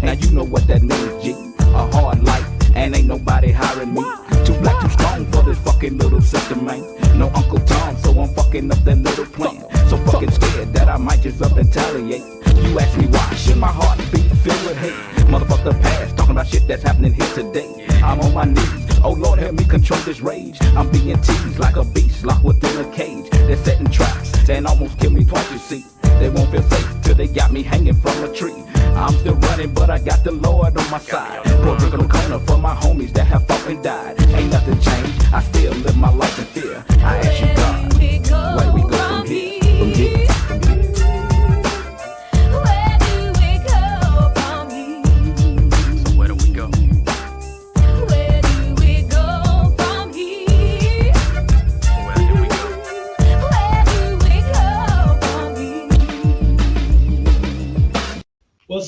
Now you know what that means, G. A hard life, and ain't nobody hiring me. Too black, too strong for this fucking little system, man. No Uncle Tom, so I'm fucking up that little plan. So fucking scared that I might just up and retaliate. You ask me why, should my heart be filled with hate? Motherfuck the past, talking about shit that's happening here today. I'm on my knees, oh Lord help me control this rage. I'm being teased like a beast, locked within a cage. They're setting traps, and almost killed me twice, you see. They won't feel safe till they got me hanging from a tree. I'm still running, but I got the Lord on my side. Put brick on the corner for my homies that have fought and died. Ain't nothing changed, I still live my life in fear. I ask you God, where do we go from here? From here?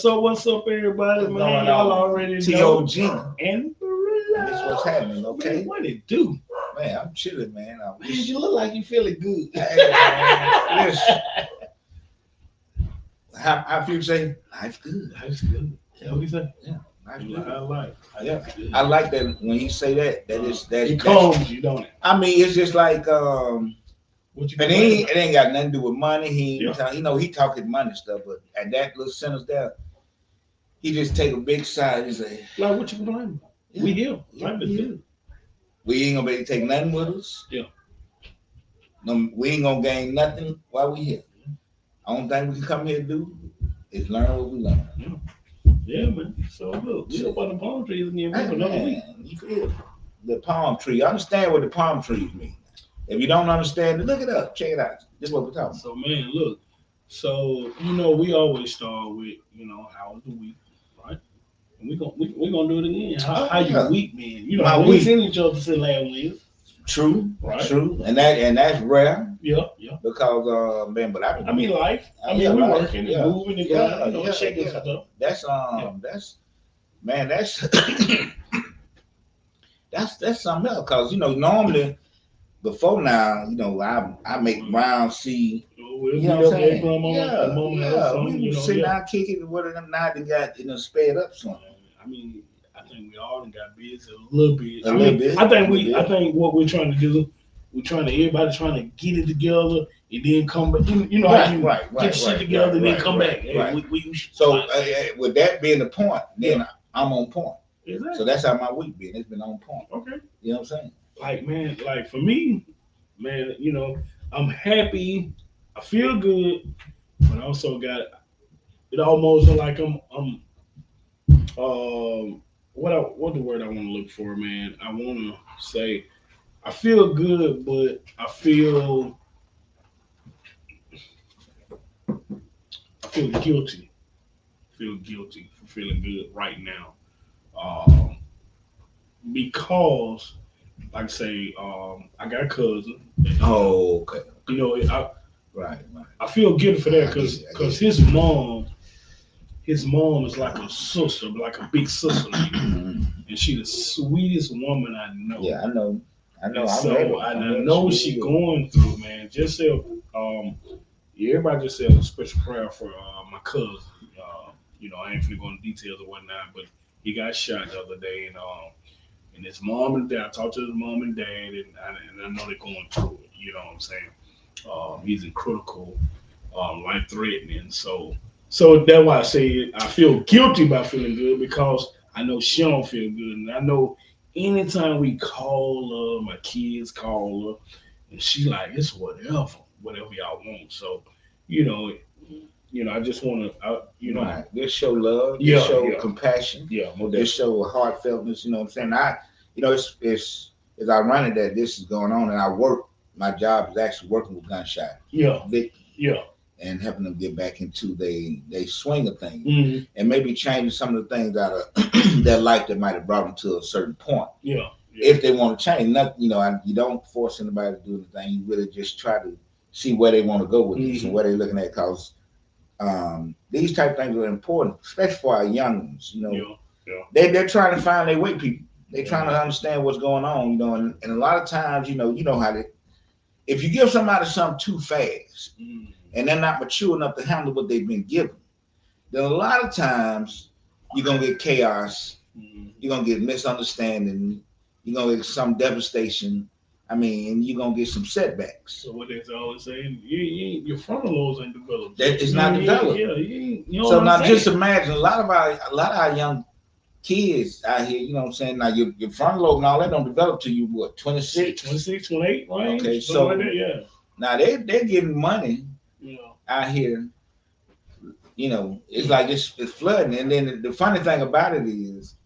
What's up, everybody, man? Y'all already know. T.O.G. And That's what's happening, okay? Man, what it do? Man, I'm chilling, man. Man, you look like you feeling good. Hey, man, listen. How you say? Life's good. Life's good. Yeah, what you say? Yeah, life's good. I like. Yeah, I like that when you say that. That's it calms you, don't it? I mean, it's just like what you and it ain't got nothing to do with money. He talking money stuff, but at that little sentence there, he just take a big side and say, like, what you complaining about? Yeah. We here. Life is good. We ain't gonna be able to take nothing with us. Yeah. No, we ain't gonna gain nothing while we here. Only thing we can come here to do is learn what we learn. Yeah, man. So look, we up on the palm trees and for another week. You feel the palm tree. Understand what the palm trees mean. If you don't understand it, look it up. Check it out. This is what we're talking about. So man, look. So we always start with how was the week, right? And we gonna do it again. How your week been? We seen each other since last week. True, right? True, and that's rare. Yeah. Because man, but I mean life. We working and moving and going, shaking stuff. That's man, that's that's something else. Because normally before now, I make round C. You know what I'm saying? We sit down kicking and what them now they got sped up some. I mean, I think we all got busy a little bit. I think what we're trying to do, everybody trying to get it together and then come back. Get shit together and then come back. So with that being the point, then I'm on point. Exactly. So that's how my week been. It's been on point. Okay. You know what I'm saying? Like for me, man, I'm happy. I feel good, but I also got it almost like I'm what the word I want to look for, man. I want to say I feel good, but I feel guilty. I feel guilty for feeling good right now. Because like I say, I got a cousin. Oh, okay. Right. I feel guilty for that because his mom is like a sister, like a big sister, and she's the sweetest woman I know. Yeah, I know. I know she going through, man. Just say, everybody just say a special prayer for my cousin. I ain't finna go into details or whatnot, but he got shot the other day, and his mom and dad. I talked to his mom and dad, and I know they're going through it. You know what I'm saying? He's in critical, life-threatening. So that's why I say I feel guilty about feeling good because I know she don't feel good, and I know anytime we call her, my kids call her, and she like it's whatever y'all want. So, I just want to, right. Just show love, just show compassion, just show heartfeltness. You know what I'm saying? It's ironic that this is going on, and I work. My job is actually working with gunshot victims, and helping them get back into they swing of things, and maybe changing some of the things out of their life that might have brought them to a certain point. If they want to change, you don't force anybody to do anything. You really just try to see where they want to go with this and where they're looking at, because these type of things are important, especially for our young ones. They're trying to find their way. People, they're trying to understand what's going on. And a lot of times, you know how they. If you give somebody something too fast and they're not mature enough to handle what they've been given, then a lot of times you're gonna get chaos. You're gonna get misunderstanding. You're gonna get some devastation. I mean, you're gonna get some setbacks. So what they always saying, your frontal lobes ain't developed. That is not developed. Yeah, you know so now saying? Just imagine a lot of our young kids out here, you know what I'm saying? Now your frontal lobe and all that don't develop till you what, 26? 26, 28, right? Okay, so like that, yeah. Now they're getting money out here. You know, it's like it's flooding. And then the funny thing about it is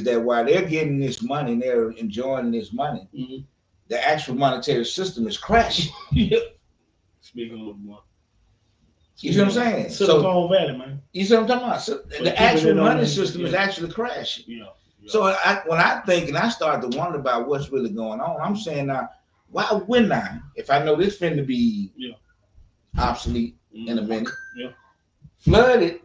that while they're getting this money and they're enjoying this money, the actual monetary system is crashing. Yeah. Speaking of one. You see what I'm saying? Silicon Valley, man. You see what I'm talking about? So the actual money system is actually crashing. Yeah. So when I think and I start to wonder about what's really going on, I'm saying now, why wouldn't I, if I know this finna be obsolete in a minute, flooded,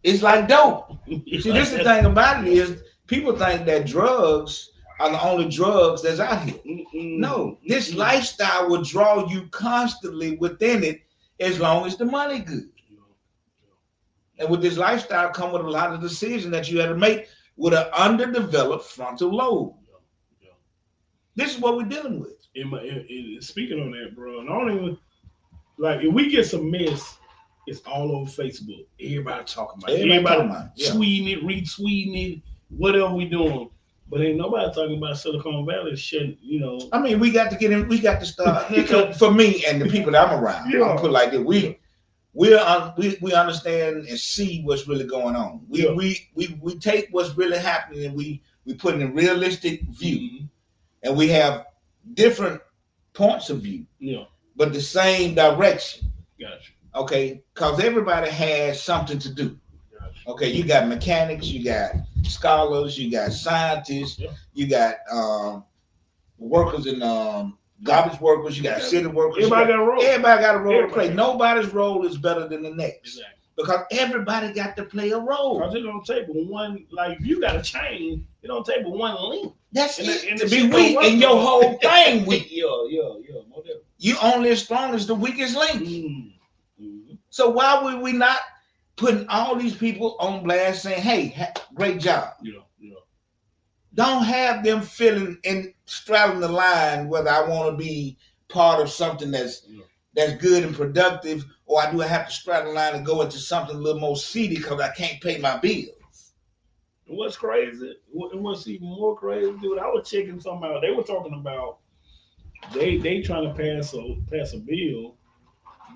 it's like dope. See, this is the thing about it is people think that drugs are the only drugs that's out here. No, this lifestyle will draw you constantly within it as long as the money good. And with this lifestyle come with a lot of decisions that you have to make with an underdeveloped frontal lobe. This is what we're dealing with. Speaking on that, bro, and I don't even, like, if we get some mess, it's all over Facebook. Everybody talking about it. Everybody tweeting it, retweeting it, whatever we doing. But ain't nobody talking about Silicon Valley shit, you know. I mean, we got to get in. We got to start. For me and the people that I'm around, I'm gonna put it like this: we understand and see what's really going on. We take what's really happening and we put it in a realistic view, and we have different points of view, but the same direction. Gotcha. Okay, because everybody has something to do. Okay, you got mechanics, you got scholars, you got scientists, you got workers in garbage workers, you got city workers. Everybody got a role. Everybody got a role to play. Nobody's role is better than the next. Exactly. Because everybody got to play a role. Because it don't take but one, like, if you got a chain, it don't take but one link. That's it. To be weak and your whole thing weak. You only as strong as the weakest link. So why would we not putting all these people on blast saying, hey, great job? Don't have them feeling and straddling the line whether I want to be part of something that's good and productive, or I do have to straddle the line and go into something a little more seedy because I can't pay my bills. What's crazy? What's even more crazy, dude? I was checking something out. They were talking about they trying to pass a bill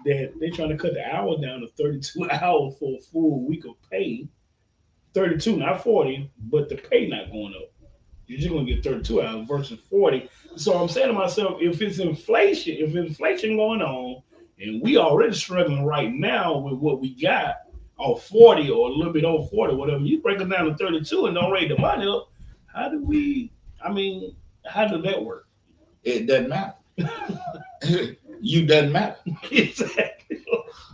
that they trying to cut the hour down to 32 hours for a full week of pay. 32, not 40, but the pay not going up. You're just gonna get 32 hours versus 40. So I'm saying to myself, if inflation going on, and we already struggling right now with what we got, or 40 or a little bit over 40, whatever, you break it down to 32 and don't raise the money up, how does that work? It doesn't matter. You doesn't matter. Exactly.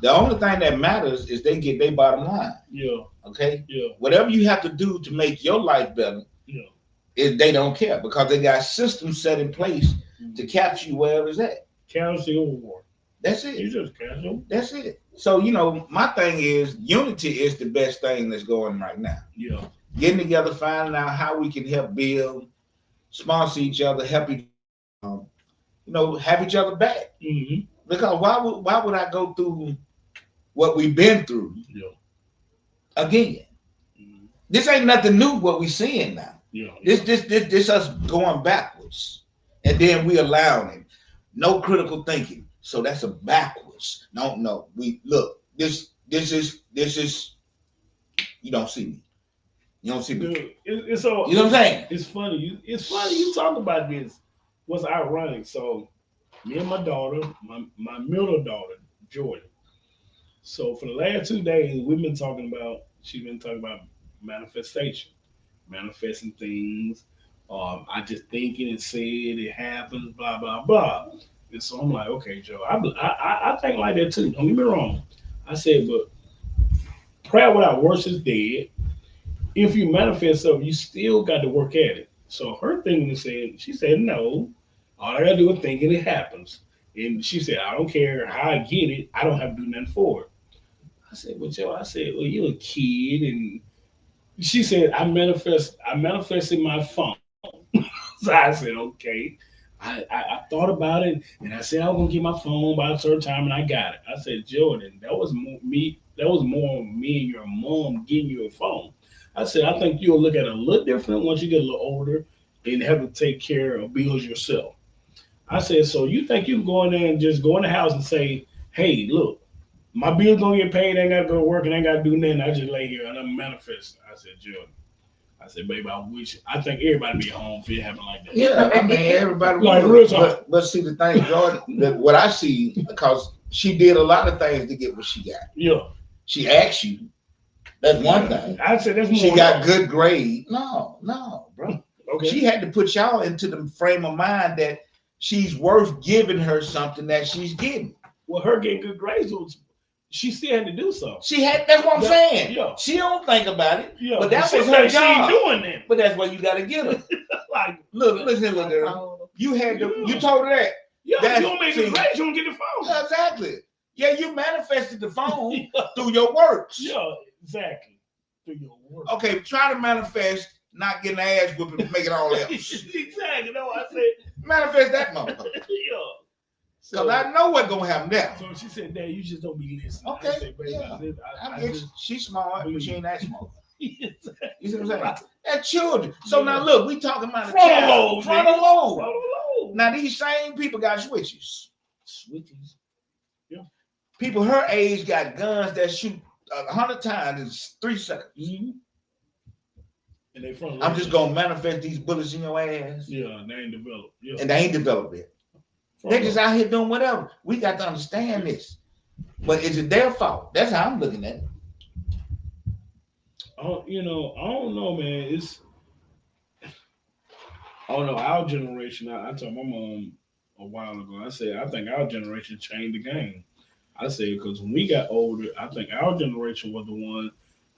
The only thing that matters is they get their bottom line. Yeah. Okay? Yeah. Whatever you have to do to make your life better, they don't care because they got systems set in place to capture you wherever it's at. Cancel your war. That's it. You just cancel. That's it. So, my thing is unity is the best thing that's going right now. Yeah. Getting together, finding out how we can help build, sponsor each other, help each have each other back. Because why would I go through what we've been through again? This ain't nothing new what we seeing now. This us going backwards, and then we allowing it. No critical thinking. So that's a backwards. No. We look. This is. You don't see me. You don't see me. Dude, it's so. You know what I'm saying? It's funny. It's funny you talk about this. What's ironic? So, me and my daughter, my middle daughter, Jordan. So for the last 2 days, she's been talking about manifestation, manifesting things. I just think it and say it happens, blah, blah, blah. And so I'm like, okay, Joe, I think like that too. Don't get me wrong. I said, but prayer without works is dead. If you manifest something, you still got to work at it. So her thing is saying, she said, no, all I got to do is think and it happens. And she said, I don't care how I get it. I don't have to do nothing for it. I said, well, Joe, well, you're a kid and She said, I manifested my phone. So I said, okay. I thought about it and I said I was gonna get my phone by a certain time and I got it. I said, Jordan, that was more me and your mom getting you a phone. I said, I think you'll look at it a little different once you get a little older and have to take care of bills yourself. I said, so you think you can go in there and just go in the house and say, hey, look, my bill's gonna get paid, I ain't gotta go to work and I ain't gotta do nothing. I just lay here and I'm manifesting. I said, Jordan. I said, baby, I think everybody be home if it happened like that. Yeah, I mean, everybody like would. But see, the thing, Jordan, what I see, because she did a lot of things to get what she got. Yeah. She asked you. That's one thing. I said that's more. She got good grade. No, bro. Okay. She had to put y'all into the frame of mind that she's worth giving her something that she's getting. Well, her getting good grades was, she still had to do something. She had. That's what I'm saying. Yeah. She don't think about it. Yeah. But that was her job. She ain't doing that. But that's what you got to get her. Like, look, listen, little girl. You had to. You told her that. Yeah. That's, you don't make good grades, you don't get the phone. Yeah, exactly. Yeah, you manifested the phone through your works. Yeah, exactly. Through your work. Okay, try to manifest not getting ass whooping and making all else. Exactly. That's what I said. Manifest that motherfucker. Yeah. Because I know what's going to happen now. So she said, Dad, you just don't be listening. Okay. I said, yeah. She's smart, but she ain't that smart. You see what I'm saying? That's children. So now look, we talking about frontal lobe. Now these same people got switches. Switches. Yeah. People her age got guns that shoot 100 times in 3 seconds. Mm-hmm. And they frontal I'm just gonna manifest these bullets in your ass. Yeah, they ain't developed. Yeah. And they ain't developed yet. They're just out here doing whatever. We got to understand this. But is it their fault? That's how I'm looking at it. Oh, I don't know, man. I don't know. Our generation, I told my mom a while ago, I said, I think our generation changed the game. I said, because when we got older, I think our generation was the one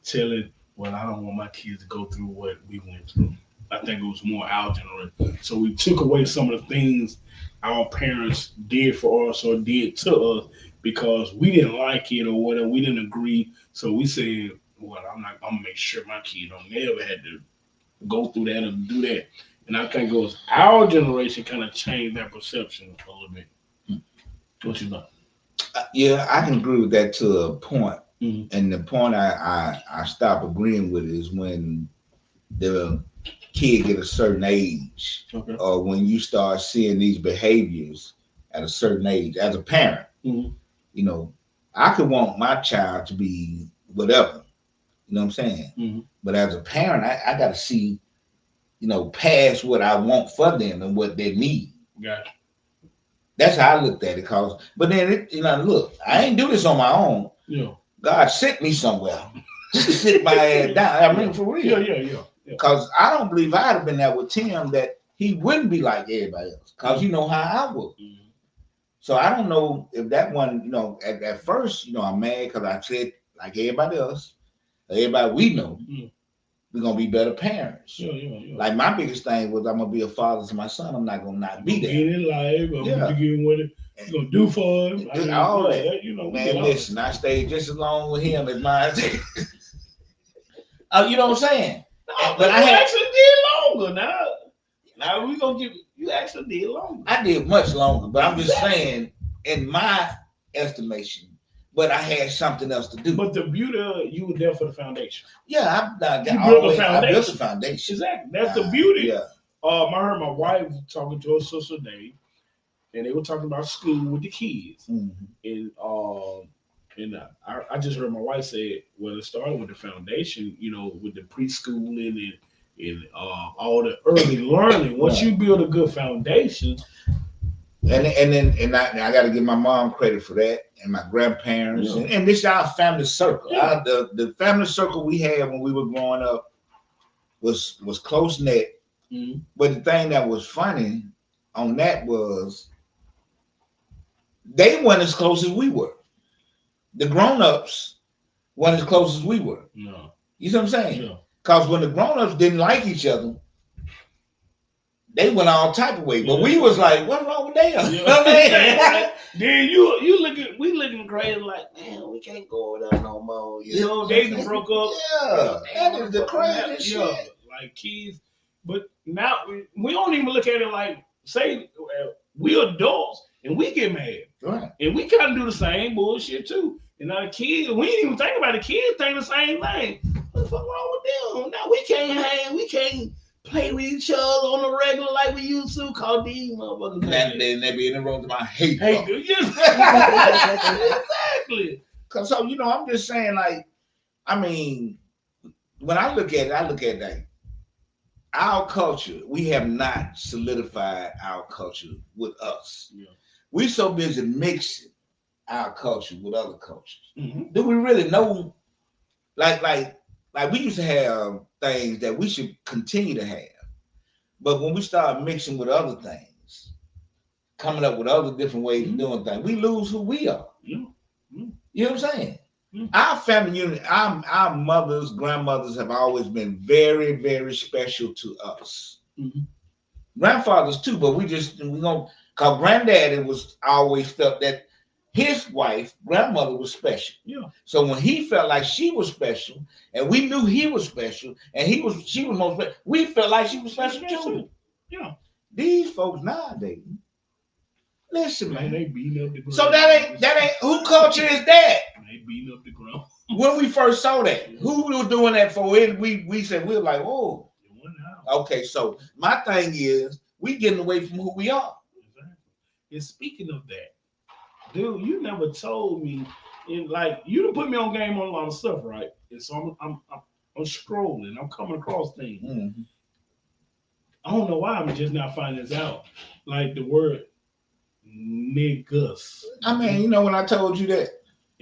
telling, well, I don't want my kids to go through what we went through. I think it was more our generation. So we took away some of the things our parents did for us or did to us because we didn't like it or whatever. We didn't agree. So we said, well, I'm gonna make sure my kid don't never had to go through that or do that. And I think it was our generation kind of changed that perception a little bit. What you know? Yeah, I can agree with that to a point. Mm-hmm. And the point I stop agreeing with is when the kid get a certain age, okay, or when you start seeing these behaviors at a certain age. As a parent, mm-hmm, I could want my child to be whatever, you know what I'm saying? Mm-hmm. But as a parent, I got to see, past what I want for them and what they need. Gotcha. That's how I looked at it. But then, look, I ain't do this on my own. Yeah. God sent me somewhere to sit my ass down. I mean, for real. Yeah. Because I don't believe I'd have been there with Tim that he wouldn't be like everybody else. Because you know how I was. Mm-hmm. So I don't know if that one, at first, I'm mad because I said, like everybody else, everybody we know, we're going to be better parents. Yeah. Like my biggest thing was I'm going to be a father to my son. I'm not going to not be there. Get in life. I'm going to give him what you're going to do for him. All that. Man, listen, I stayed just as long with him as mine. You know what I'm saying? But I actually did longer. Now we gonna give you actually did longer. I did much longer, but I'm just saying, in my estimation. But I had something else to do. But the beauty of it, you were there for the foundation. Yeah, I built the foundation. Exactly. That's the beauty. Yeah. I heard my wife talking to her sister today, and they were talking about school with the kids. Mm-hmm. And I just heard my wife say, well, it started with the foundation, with the preschooling and all the early learning. Once you build a good foundation. And I got to give my mom credit for that, and my grandparents, and this is our family circle. Yeah. The family circle we had when we were growing up was close knit. Mm-hmm. But the thing that was funny on that was they weren't as close as we were. The grown-ups weren't as close as we were. No. You see what I'm saying? Because when the grown-ups didn't like each other, they went all type of way, but we was like, what's wrong with them? Yeah. Then we looking crazy like, man, we can't go over there no more. You know, they broke up. Yeah, that is the craziest shit. Yeah, like kids. But now we don't even look at it like, say, we adults and we get mad. Right. And we kind of do the same bullshit too. And now the kids, we didn't even think about it. Kids think the same thing. What the fuck wrong with them? Now we can't hang, we can't play with each other on the regular like we used to. Call these motherfuckers. And then they be in the room to my hate. Yes. Exactly. Cause so I'm just saying, like, I mean, when I look at that. Our culture, we have not solidified our culture with us. Yeah. We're so busy mixing our culture with other cultures. Mm-hmm. Do we really know? Like we used to have things that we should continue to have, but when we start mixing with other things, coming up with other different ways of doing things, we lose who we are. Yeah. You know what I'm saying? Our family unit, our mothers, grandmothers have always been very, very special to us. Mm-hmm. Grandfathers too, but we gonna, cause granddaddy was always felt that his wife, grandmother, was special. Yeah. So when he felt like she was special, and we knew he was special, and she was most special, we felt like she was special too. Yeah. These folks nowadays, listen, man, they beating up the ground. So that ain't who culture is that? They beating up the ground. When we first saw that, who was doing that for it? We said we were like, oh, okay. So my thing is, we getting away from who we are. Exactly. And speaking of that, dude, you never told me. Like, you done put me on game on a lot of stuff, right? And so I'm scrolling. I'm coming across things. Mm-hmm. I don't know why I'm just not finding this out. Like the word niggas. I mean, when I told you that.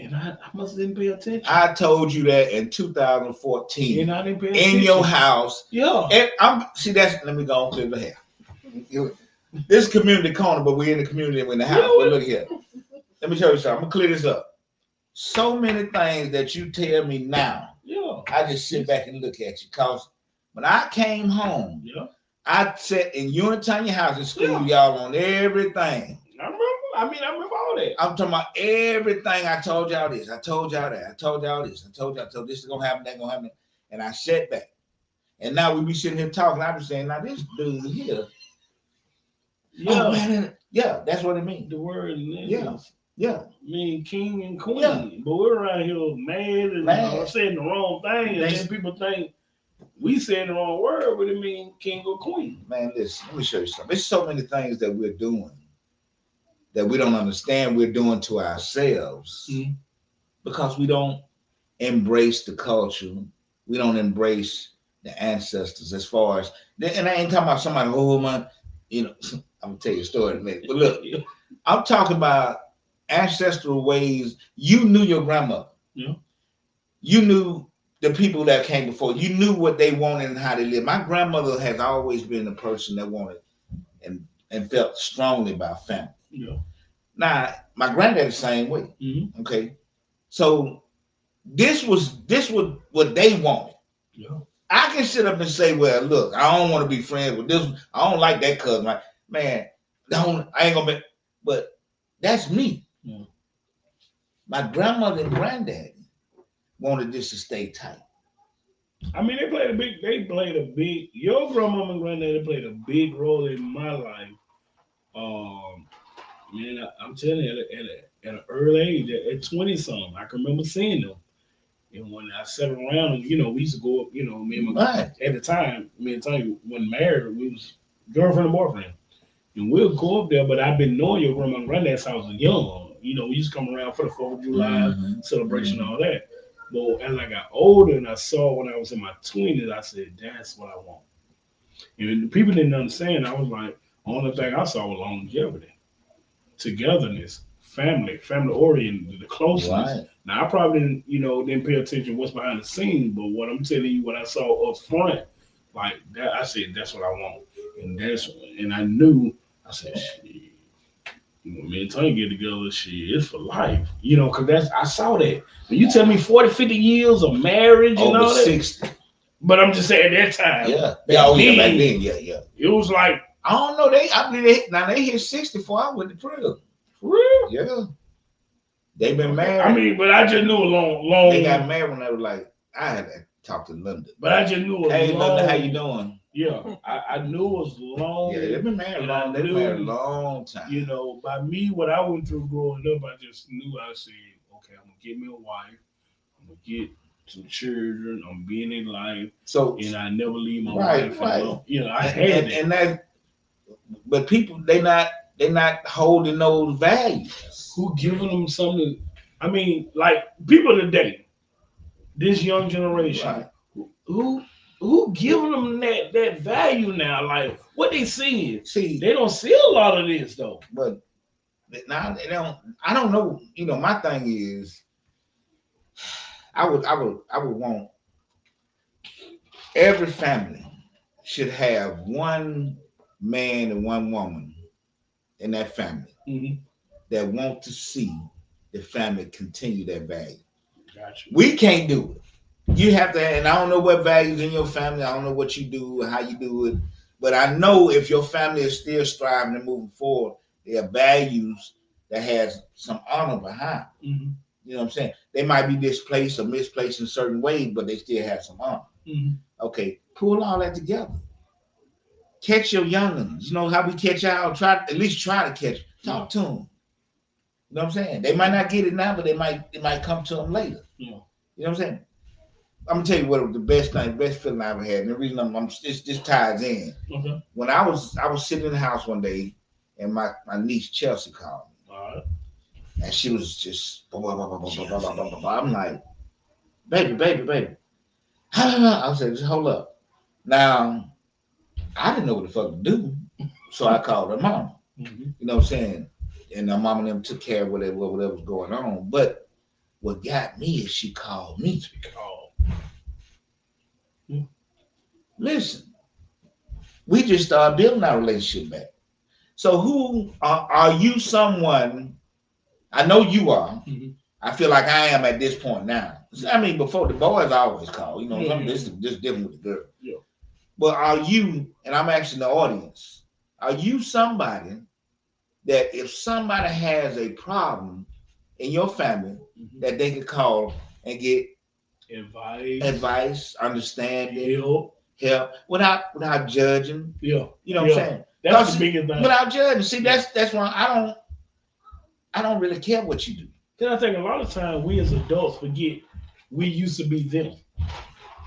And I must didn't pay attention. I told you that in 2014. And I didn't pay attention. In your house. Yeah. And let me go on to the hair. This community corner, but we're in the community and we're in the house. But look here. Let me show you something. I'm gonna clear this up. So many things that you tell me now. Yeah. I just sit back and look at you. Cause when I came home, I sat in Unitarian house and schooled y'all on everything. I remember all that. I'm talking about everything. I told y'all this. I told y'all that. I told y'all this. I told this is gonna happen. That gonna happen. And I sat back. And now we be sitting here talking. I be saying, now this dude here. Yeah, oh, man, yeah, that's what it means. The word niggas. Yeah. Mean king and queen. But we're around here mad and saying the wrong thing, and then people think we saying the wrong word, but it means king or queen. Man, listen, let me show you something. There's so many things that we're doing that we don't understand we're doing to ourselves because we don't embrace the culture. We don't embrace the ancestors as far as, and I ain't talking about somebody, oh man, I'm gonna tell you a story in a minute. But look, I'm talking about ancestral ways. You knew your grandmother. Yeah. You knew the people that came before. You knew what they wanted and how they lived. My grandmother has always been the person that wanted and felt strongly about family. Yeah. Now, my granddad the same way. Mm-hmm. Okay. So this was what they wanted. Yeah. I can sit up and say, well, look, I don't want to be friends with this one. I don't like that cousin. Like, man, I ain't gonna be, but that's me. Yeah. My grandmother and granddaddy wanted this to stay tight. I mean, your grandmama and granddaddy played a big role in my life. Man, I'm telling you, at an early age, at 20-something, I can remember seeing them. And when I sat around, we used to go up, me and my at the time, me and Tony wasn't married, we was girlfriend and boyfriend. And we'll go up there, but I've been knowing your grandma and granddad since I was young. We used to come around for the 4th of July celebration and all that. But as I got older and I saw when I was in my 20s, I said, that's what I want. And the people didn't understand. I was like, the only thing I saw was longevity, togetherness, family oriented, the closeness. Right. Now, I probably didn't pay attention to what's behind the scenes, but what I'm telling you, what I saw up front, like that, I said, that's what I want. And I knew, I said, shit, me and Tony get together, shit, it's for life. Because I saw that. When you tell me 40, 50 years of marriage and all that. 60. But I'm just saying at that time. Yeah. Back then, yeah. It was like, I don't know. I believe they hit 64. I went to prison. For real? Yeah. They've been married. I mean, but I just knew a long. They got married when they were like, I had to talk to London. But I just knew hey, London, how you doing? Yeah, I knew it was long. Yeah, they've been married long. They've been married a long time. You know, by me, what I went through growing up, I just knew. I said, okay, I'm gonna get me a wife. I'm gonna get some children. I'm being in life. So, and I never leave my wife alone. You know, I had that. And that, but people, they're not holding those values. Who giving them something? I mean, like people today, this young generation, who giving them that value now? Like what they seeing? See, they don't see a lot of this though. But now they don't. I don't know. You know, my thing is, I would want every family should have one man and one woman in that family that want to see the family continue that value. Gotcha. We can't do it. You have to, and I don't know what values in your family. I don't know what you do or how you do it, but I know if your family is still striving and moving forward, there are values that has some honor behind. You know what I'm saying? They might be displaced or misplaced in certain ways, but they still have some honor. Okay, pull all that together. Catch your youngins. You know how we catch out. At least try to catch. Talk to them. You know what I'm saying? They might not get it now, but it might come to them later. You know what I'm saying? I'm gonna tell you what the best feeling I ever had, and the reason this ties in. When I was sitting in the house one day, and my niece Chelsea called me, and she was just I'm like, baby. I said, just hold up. Now, I didn't know what the fuck to do, so I called her mama. You know what I'm saying? And her mama and them took care of whatever was going on. But what got me is she called me. Listen, we just started building our relationship back. So who are you? Someone? I know you are. I feel like I am at this point now. I mean, before the boys always call. You know, this is just different with the girl. Yeah. But are you? And I'm asking the audience: are you somebody that if somebody has a problem in your family that they could call and get advice, understanding, help without judging? Yeah, you know what I'm saying. That's the biggest thing. Without judging. See, that's why I don't really care what you do. Then I think a lot of times we as adults forget we used to be them.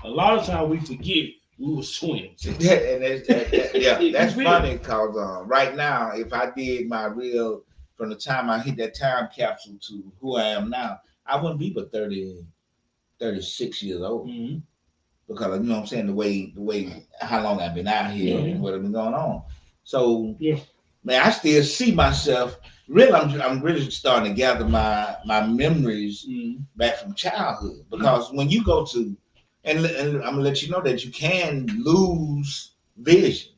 A lot of times we forget we were twins. And that's funny because right now, if I did my real from the time I hit that time capsule to who I am now, I wouldn't be but 36 years old. Because you know what I'm saying, the way how long I've been out here and what has been going on. So man, I still see myself. Really, I'm really starting to gather my memories back from childhood. Because when you go to and I'm gonna let you know that you can lose vision.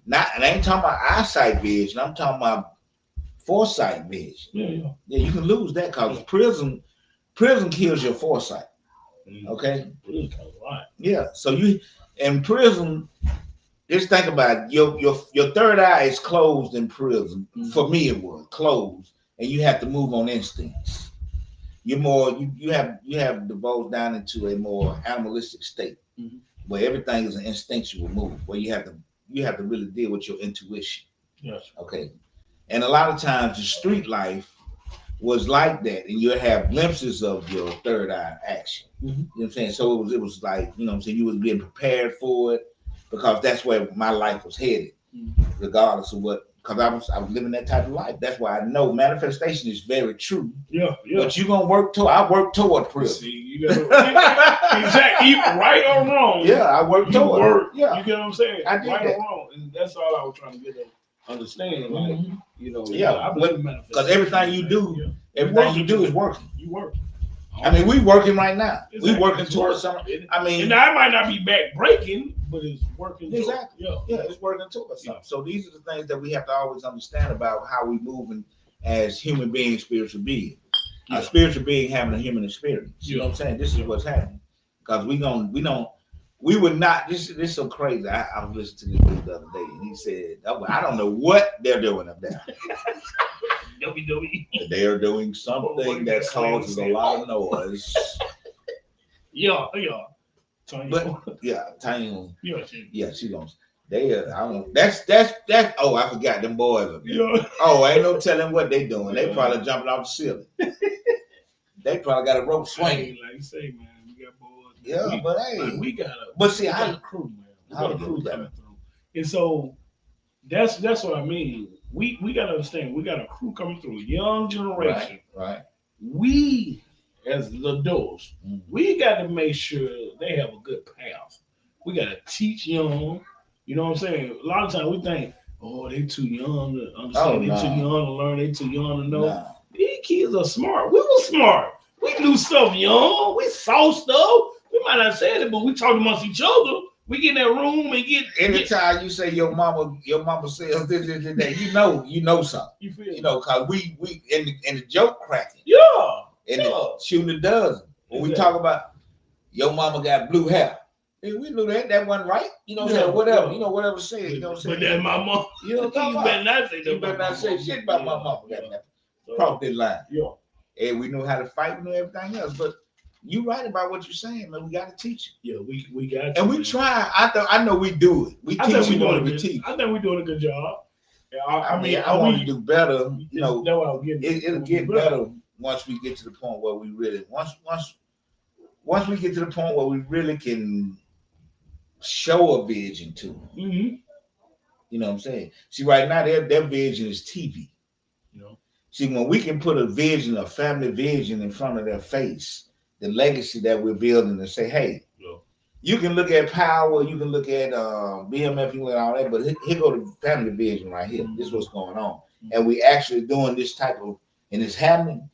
Not, and I ain't talking about eyesight vision. I'm talking about foresight vision. Yeah, you can lose that because prison kills your foresight. Okay. Yeah. So you in prison, just think about it. Your third eye is closed in prison. For me, it was closed, and you have to move on instincts. You're more you have devolved down into a more animalistic state where everything is an instinctual move, where you have to really deal with your intuition. Yes. Okay. And a lot of times the street life was like that, and you'll have glimpses of your third eye action. You know what I'm saying? So it was like, you know what I'm saying, you was being prepared for it because that's where my life was headed, regardless of what. Because I was living that type of life. That's why I know manifestation is very true. Yeah. But you're gonna work toward. I work toward prison. See, you got exactly right or wrong. Yeah, I work toward. Yeah, you get what I'm saying. I did right that. Or wrong, and that's all I was trying to get to understand. Like, you know, I believe because everything you do, everything you do is working. You work. I mean, we working right now. Exactly. We working towards something. I mean, and I might not be back breaking, but it's working. Exactly. Yeah, it's working towards something. So these are the things that we have to always understand about how we moving as human beings, spiritual beings. A spiritual being having a human experience. You know what I'm saying? This is what's happening because we don't. we would not. This is so crazy. I was listening to this dude the other day, and he said, "I don't know what they're doing up there. They are doing something that causes a lot of noise." Yeah. But Tanya. Yeah, she gonna. They I don't. That's. Oh, I forgot them boys. Yeah. Oh, ain't no telling what they doing. They probably jumping off the ceiling. They probably got a rope swinging. Like you say, man, we got boys. Yeah, but hey, like we got a. But see, we got I a crew, man. We got a crew coming through, and so that's what I mean. We got to understand. We got a crew coming through, young generation. Right. We as the adults, we got to make sure they have a good path. We got to teach young. You know what I'm saying? A lot of times we think, oh, they too young to understand. They too young to learn. They too young to know. Nah. These kids are smart. We were smart. We knew stuff young. We saw stuff. We might not say it, but we talked amongst each other. We get in that room and get. Anytime you say your mama says this, you know something. You feel? You know, cause we in the joke cracking. Yeah. And the shooting a dozen. When we talk about your mama got blue hair. We knew that wasn't right. You know what I'm saying? Whatever. You know, whatever said. You know what I'm saying? But that's my mom. You know what I'm talking about? You better not say shit about my mama. Cross that line. Yeah. And we knew how to fight. We knew everything else. But you right about what you're saying, man. We got to teach it. Yeah, we got to. And we try. I know we do it. We teach you what we teach. I think we're doing a good job. I mean, I want to do better. You know, that's what I was getting. It'll get better once we get to the point where we really once we get to the point where we really can show a vision to them. Mm-hmm. You know what I'm saying? See, right now their vision is TV. You know. See, when we can put a vision, a family vision in front of their face, the legacy that we're building, and say, hey, you can look at Power, you can look at BMF, you can look at all that, but here go the family vision right here. This is what's going on. And we actually doing this type of, and it's happening.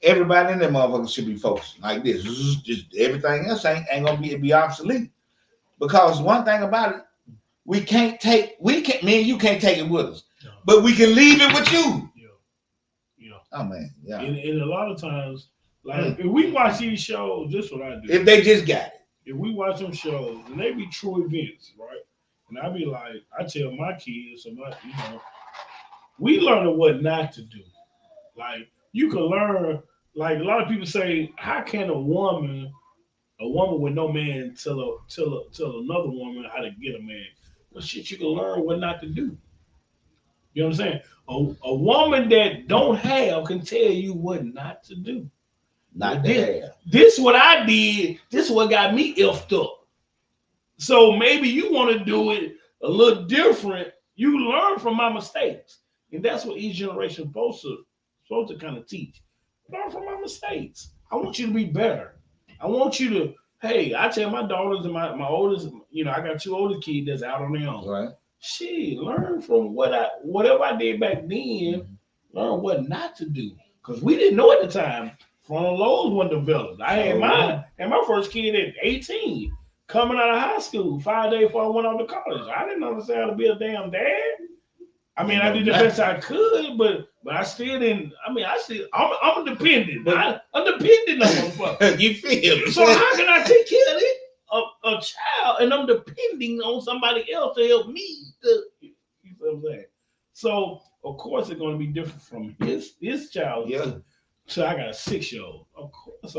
Everybody in that motherfucker should be focused like this. Just everything else ain't gonna be obsolete. Because one thing about it, me and you can't take it with us. But we can leave it with you. Yeah. Oh man, yeah. And a lot of times, like if we watch these shows, this is what I do. If they just got it. If we watch them shows and they be true events, right? And I be like, I tell my kids, we learn what not to do. Like you can learn, like a lot of people say, how can a woman with no man tell another woman how to get a man? Well, shit, you can learn what not to do. You know what I'm saying? A woman that don't have can tell you what not to do. Not to have. This what I did. This what got me effed up. So maybe you want to do it a little different. You learn from my mistakes, and that's what each generation supposed to kind of teach. Learn from my mistakes. I want you to be better. I want you to. Hey, I tell my daughters and my oldest. I got two older kids that's out on their own. Right. Shit, learn from whatever I did back then. Learn what not to do, because we didn't know at the time. Frontal lobes weren't developed. I had my first kid at 18, coming out of high school, 5 days before I went off to college. I didn't understand how to be a damn dad. I mean, I did the best I could, but I still didn't. I mean, I'm a dependent. I'm dependent on motherfucker. You feel? So how can I take care of a child and I'm depending on somebody else to help me? You feel what I'm saying? So of course it's going to be different from his child. Yeah. So I got a 6-year-old. Of course,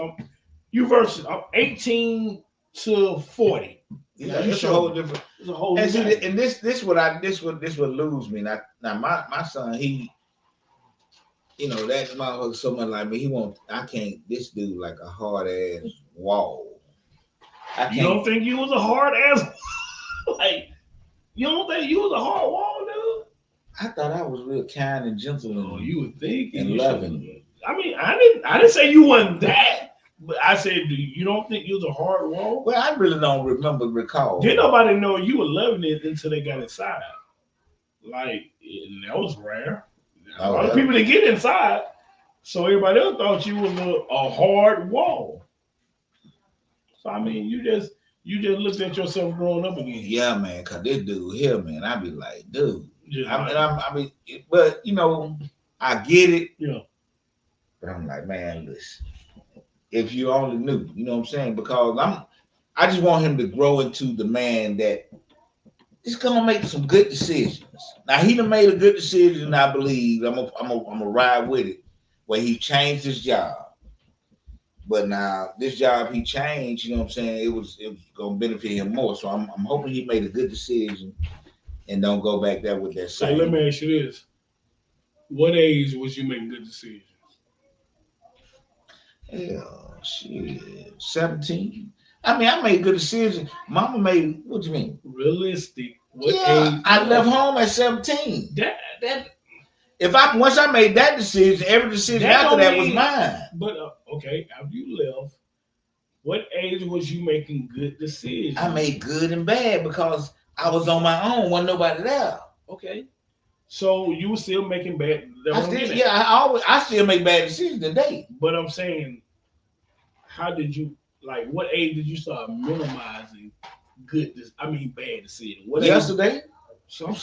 I'm 18 to 40. Yeah, it's a whole different. It's a whole. And see, and this would lose me. Now my son, he, that motherfucker so much like me. I can't. This dude like a hard ass wall. You don't think you was a hard ass? Like, you don't think you was a hard wall, dude? I thought I was real kind and gentle. Oh, you would think and loving. I mean, I didn't say you wasn't that, but I said, you don't think you was a hard wall? Well, I really don't recall. Didn't nobody know you were loving it until they got inside. Like, that was rare. A lot of people didn't get inside, so everybody else thought you was a hard wall. So I mean, you just looked at yourself growing up again. Yeah, man, cause this dude here, man, I be like, dude. But I get it. Yeah. But I'm like, man, listen. If you only knew, you know what I'm saying? Because I just want him to grow into the man that is gonna make some good decisions. Now he done made a good decision, I believe. I'm gonna ride with it, where he changed his job. But now this job he changed, you know what I'm saying? It was gonna benefit him more. So I'm hoping he made a good decision and don't go back there with that same. So let me ask you this: what age was you making good decisions? Hell, shit, 17. I mean, I made good decisions. Mama made. What you mean? Realistic. What age? I left home at 17. That. Once I made that decision, every decision after that was mine. But okay, after you left, what age was you making good decisions? I made good and bad because I was on my own. Wasn't nobody there. Okay. So you were still making bad. I still make bad decisions today. But I'm saying, how did you what age did you start minimizing bad decisions? Yesterday. So and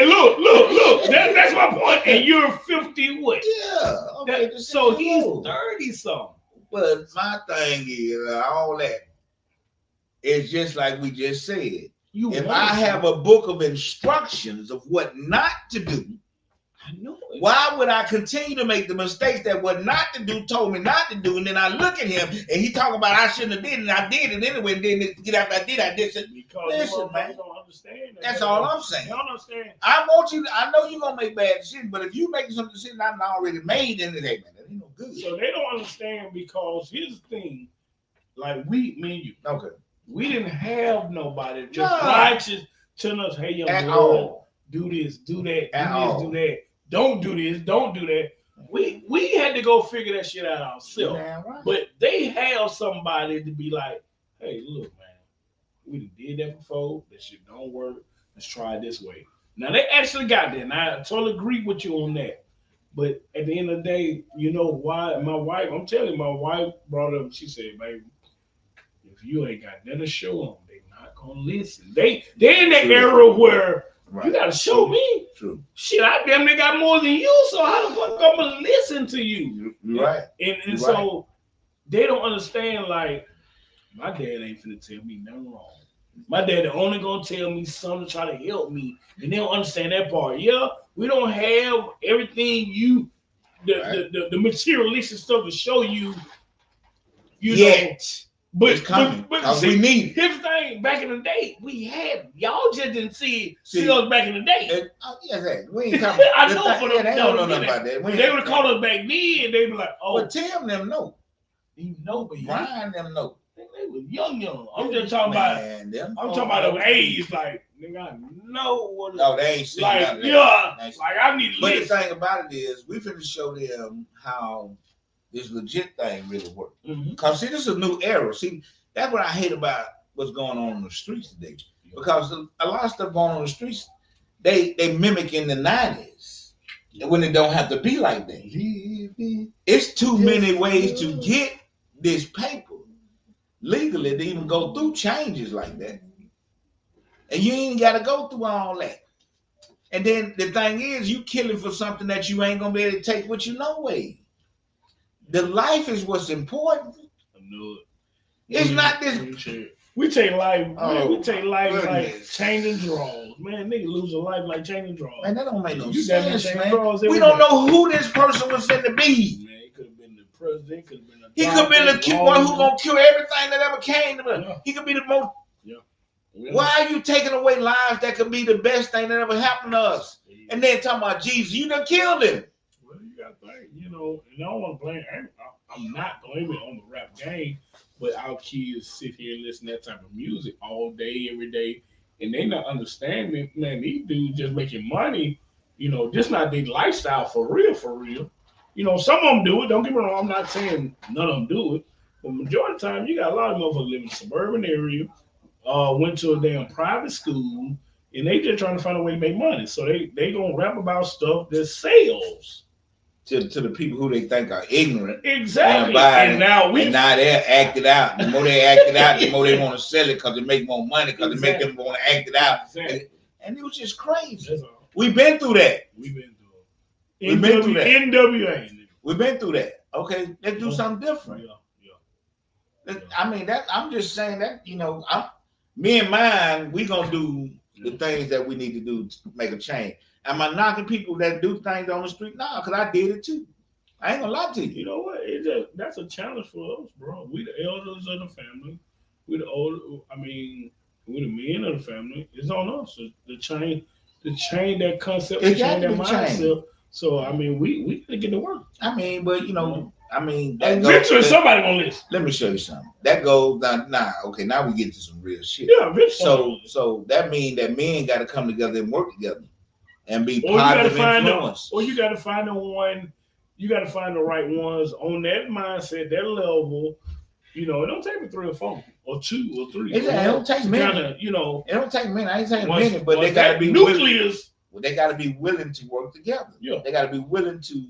look, that's my point. And you're 50 what? Yeah. Okay, so he's 30 something. But my thing is all that. It's just like we just said. If I have a book of instructions of what not to do, I know it. Why would I continue to make the mistakes that what not to do told me not to do, and then I look at him and he talking about I shouldn't have did it, and I did it anyway, and then get after I did. Because listen, man, you don't understand that. That's all I'm saying. You don't understand. I know you're gonna make bad decisions, but if you making some decisions I've already made, then it ain't no good. So they don't understand because here's the thing, me and you. Okay. We didn't have nobody just righteous telling us, hey, young boy, do this, do that, do that. Don't do this, don't do that. We had to go figure that shit out ourselves. Yeah, right. But they have somebody to be like, hey, look, man, we did that before. That shit don't work. Let's try it this way. Now, they actually got there. And I totally agree with you on that. But at the end of the day, you know why? My wife brought up, she said, baby, if you ain't got nothing to show them, they not going to listen. They in that era where you got to show me. True. Shit, I damn near got more than you, so how the fuck I'm going to listen to you? You're right. And so they don't understand, my dad ain't finna tell me nothing wrong. My dad only going to tell me something to try to help me, and they don't understand that part. Yeah, we don't have everything the materialistic stuff to show you, know. But it's coming. But we need it. Here's the thing: back in the day, we had y'all just didn't see us back in the day. We ain't talking. I know for them. They don't know nothing about that. They would have called us back then. They'd be like, "Oh, but Tim them know. You know, but Brian them know. They was young. I'm just talking about. I'm talking about the age. Nigga, I know what. No, they ain't seen nothing. Yeah, I need to. But the thing about it is, we finna show them how this legit thing really works. Because see, this is a new era. See, that's what I hate about what's going on in the streets today. Because a lot of stuff going on in the streets, they mimic in the 90s when it don't have to be like that. It's too many ways to get this paper legally to even go through changes like that. And you ain't got to go through all that. And then the thing is, you killing for something that you ain't going to be able to take with you no way. The life is what's important. I knew it. It's not this. We take life. We take life like changing drawers. Man, nigga lose a life like changing drawers. Man, that don't make no sense, man. We don't know who this person was finna be. Man, he could have been the president. He could have been the one who gonna kill everything that ever came to him. Yeah. He could be the most. Yeah. Why are you taking away lives that could be the best thing that ever happened to us? Yeah. And then talking about Jesus, you done killed him. Well, you got to think, and I don't want to blame. I'm not blaming on the rap game, but our kids sit here and listen to that type of music all day, every day, and they not understanding. Man, these dudes just making money. This not their lifestyle for real. Some of them do it. Don't get me wrong. I'm not saying none of them do it, but majority of the time, you got a lot of motherfuckers living in a suburban area, went to a damn private school, and they just trying to find a way to make money. So they gonna rap about stuff that sells. To the people who they think are ignorant. Exactly. And now they're acted out. The more they act it out, the more they want to sell it because they make more money, because they make them want to act it out. Exactly. And it was just crazy. We've been through that. We've been through that. NWA. We've been through that. Okay, let's do something different. Yeah. I mean, that I'm just saying that, me and mine, we gonna do the things that we need to do to make a change. Am I knocking people that do things on the street? Nah, because I did it too. I ain't gonna lie to you. You know what? That's a challenge for us, bro. We the elders of the family. We the old. I mean, we the men of the family. It's on us to change that concept, to change that mindset. So I mean, we gotta get to work. I mean, but eventually somebody gonna listen. Let me show you something. That goes down. Okay, now we get to some real shit. Yeah, eventually. So that means that men got to come together and work together and be positive influence. Or you got to find the one. You got to find the right ones on that mindset, that level. It don't take me 3 or 4 or 2 or 3. It don't take many. It don't take many. I ain't saying many, but they got to be nucleus. They got to be willing to work together. Yeah. They got to be willing to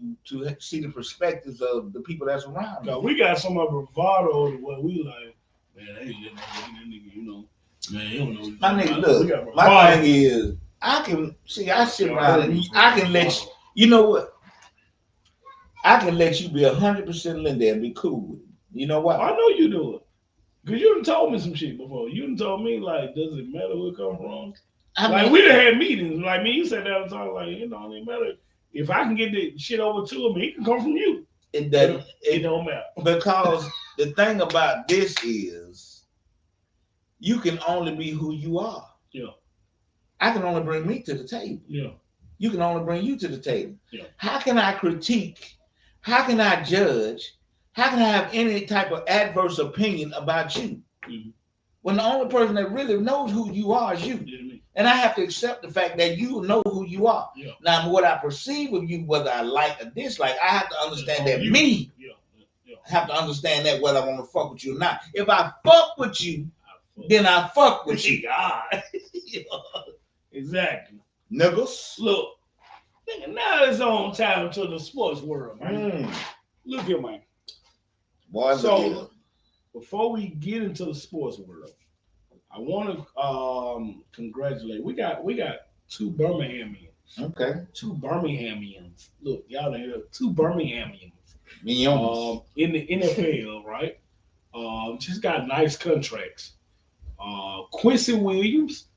see the perspectives of the people that's around. No, we got some of bravado where we like, man, hey, man, you don't know. My nigga, look, my thing is, I sit around and I can let you know what? I can let you be 100% Linda and be cool with it. You know what? I know you do it. Because you done told me some shit before. You done told me, like, does it matter where it come from? We done had meetings. Like me, you said that all the time. Like, it don't matter. If I can get the shit over to him, it can come from you. It doesn't. It don't matter. Because the thing about this is, you can only be who you are. Yeah. I can only bring me to the table. Yeah. You can only bring you to the table. Yeah. How can I critique? How can I judge? How can I have any type of adverse opinion about you? Mm-hmm. When the only person that really knows who you are is you. Yeah, and I have to accept the fact that you know who you are. Yeah. Now, what I perceive of you, whether I like or dislike, I have to understand that me. I have to understand that whether I want to fuck with you or not. If I fuck with you, then I fuck with you. God. Exactly. Niggas. Look, nigga, now it's on time to the sports world, man. Look here, man. Boy, so, before we get into the sports world, I want to congratulate. We got 2 Birminghamians. Okay. 2 Birminghamians. Look, y'all here. 2 Birminghamians. In the NFL, right? Just got nice contracts. Quincy Williams,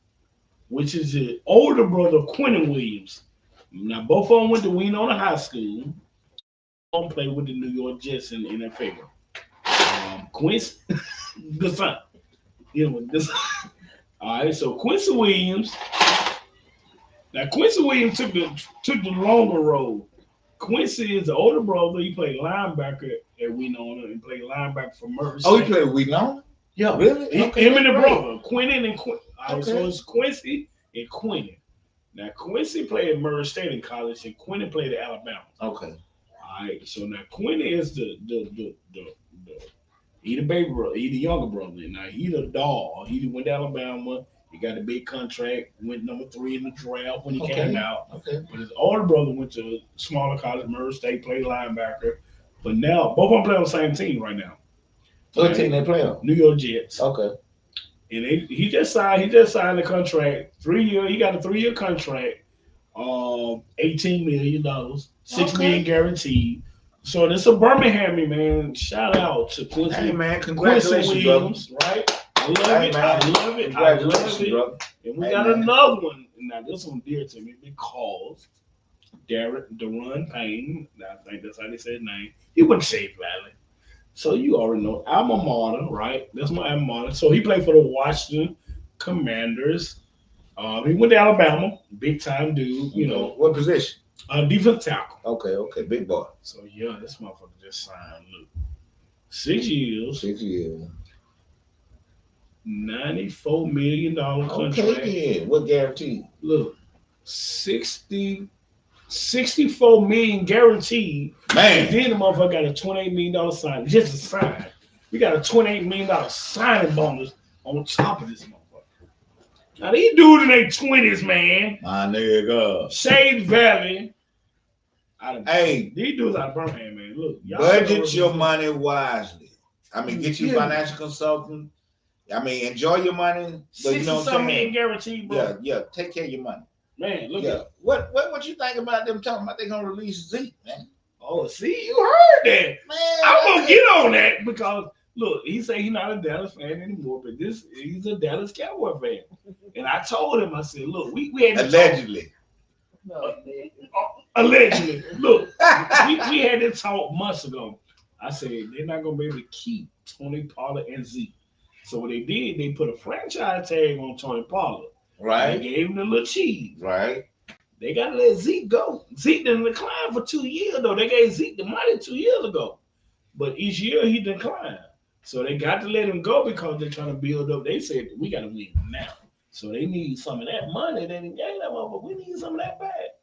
which is the older brother of Quentin Williams. Now, both of them went to Winona High School. One played with the New York Jets in the NFL. Quincy, good son. All right, so Quincy Williams. Now, Quincy Williams took the longer road. Quincy is the older brother. He played linebacker at Winona and played linebacker for Murray State. Oh, he played at Winona? Yeah. Really? Him and the brother, Quentin and Quentin. All right, so it's Quincy and Quentin. Now, Quincy played at Murray State in college, and Quentin played at Alabama. Okay. All right, so now Quentin is he the baby brother, he the younger brother. Now, he the dog. He went to Alabama. He got a big contract, went number 3 in the draft when he came out. Okay. But his older brother went to a smaller college, Murray State, played linebacker. But now, both of them play on the same team right now. What team they play on? New York Jets. Okay. And he just signed the contract. 3 year. He got a 3-year contract. $18 million, $6 million guaranteed. So this a Birmingham, man. Shout out to Quincy. Hey man, congratulations, Williams, brother. Right? I love it. I love it. I love it. Brother. And we got another one. Now this one dear to me because Daron Payne. I think that's how they say his name. He went to Shade Valley. So you already know alma mater, right? That's my alma mater. So he played for the Washington Commanders. He went to Alabama, big time dude. You know what position? Defensive tackle. Okay, big boy. So yeah, this motherfucker just signed. Look, 6 years. 6 years. $94 million contract. Okay, yeah. What guarantee? Look, 64 million guaranteed. Man. And then the motherfucker got a $28 million sign. Just a sign. We got a $28 million signing bonus on top of this motherfucker. Now these dudes in their 20s, man. My nigga. Shade Valley. Hey. These dudes out of Birmingham, man. Look. Budget your money wisely. I mean, get your financial consultant. I mean, enjoy your money. But you know what I'm saying? Guaranteed, bro. Yeah. Take care of your money. Man, look at what you think about them talking about they gonna release Zeke, man? Oh, see, you heard that. Man, I'm gonna get on that because look, he said he's not a Dallas fan anymore, but he's a Dallas Cowboy fan. And I told him, I said, look, we had allegedly. Allegedly. Look, we had this talk months ago. I said they're not gonna be able to keep Tony Pollard and Zeke. So what they did, they put a franchise tag on Tony Pollard. Right. They gave him the little cheese. Right. They gotta let Zeke go. Zeke didn't decline for 2 years though. They gave Zeke the money 2 years ago. But each year he declined. So they got to let him go because they're trying to build up. They said we gotta win now. So they need some of that money. They didn't get that money, but we need some of that back.